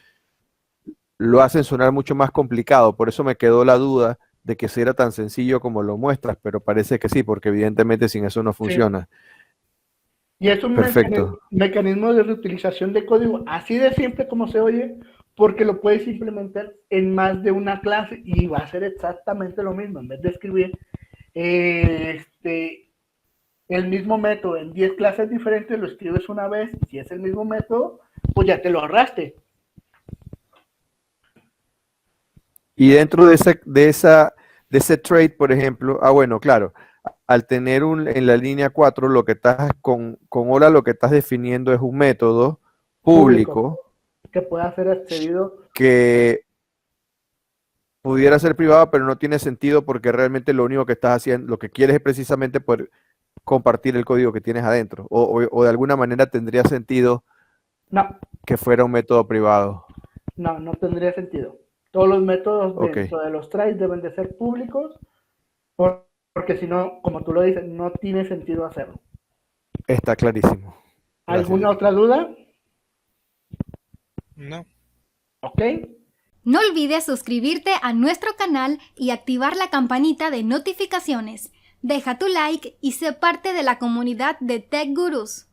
lo hacen sonar mucho más complicado, por eso me quedó la duda de que si era tan sencillo como lo muestras, pero parece que sí, porque evidentemente sin eso no sí. funciona. Y es un Perfecto. mecanismo de reutilización de código, así de simple como se oye, porque lo puedes implementar en más de una clase y va a ser exactamente lo mismo. En vez de escribir el mismo método en 10 clases diferentes, lo escribes una vez y si es el mismo método, pues ya te lo ahorraste. Y dentro de ese trait, por ejemplo, bueno, claro, al tener en la línea 4, lo que estás con hola, lo que estás definiendo es un método público que pueda ser accedido, que pudiera ser privado, pero no tiene sentido porque realmente lo único que estás haciendo, lo que quieres es precisamente poder compartir el código que tienes adentro, o de alguna manera tendría sentido no, que fuera un método privado. no tendría sentido. Todos los métodos Ok, dentro de los traits deben de ser públicos, porque si no, como tú lo dices, no tiene sentido hacerlo. está clarísimo. Gracias. ¿Alguna otra duda? No. Ok. No olvides suscribirte a nuestro canal y activar la campanita de notificaciones. Deja tu like y sé parte de la comunidad de Tech Gurus.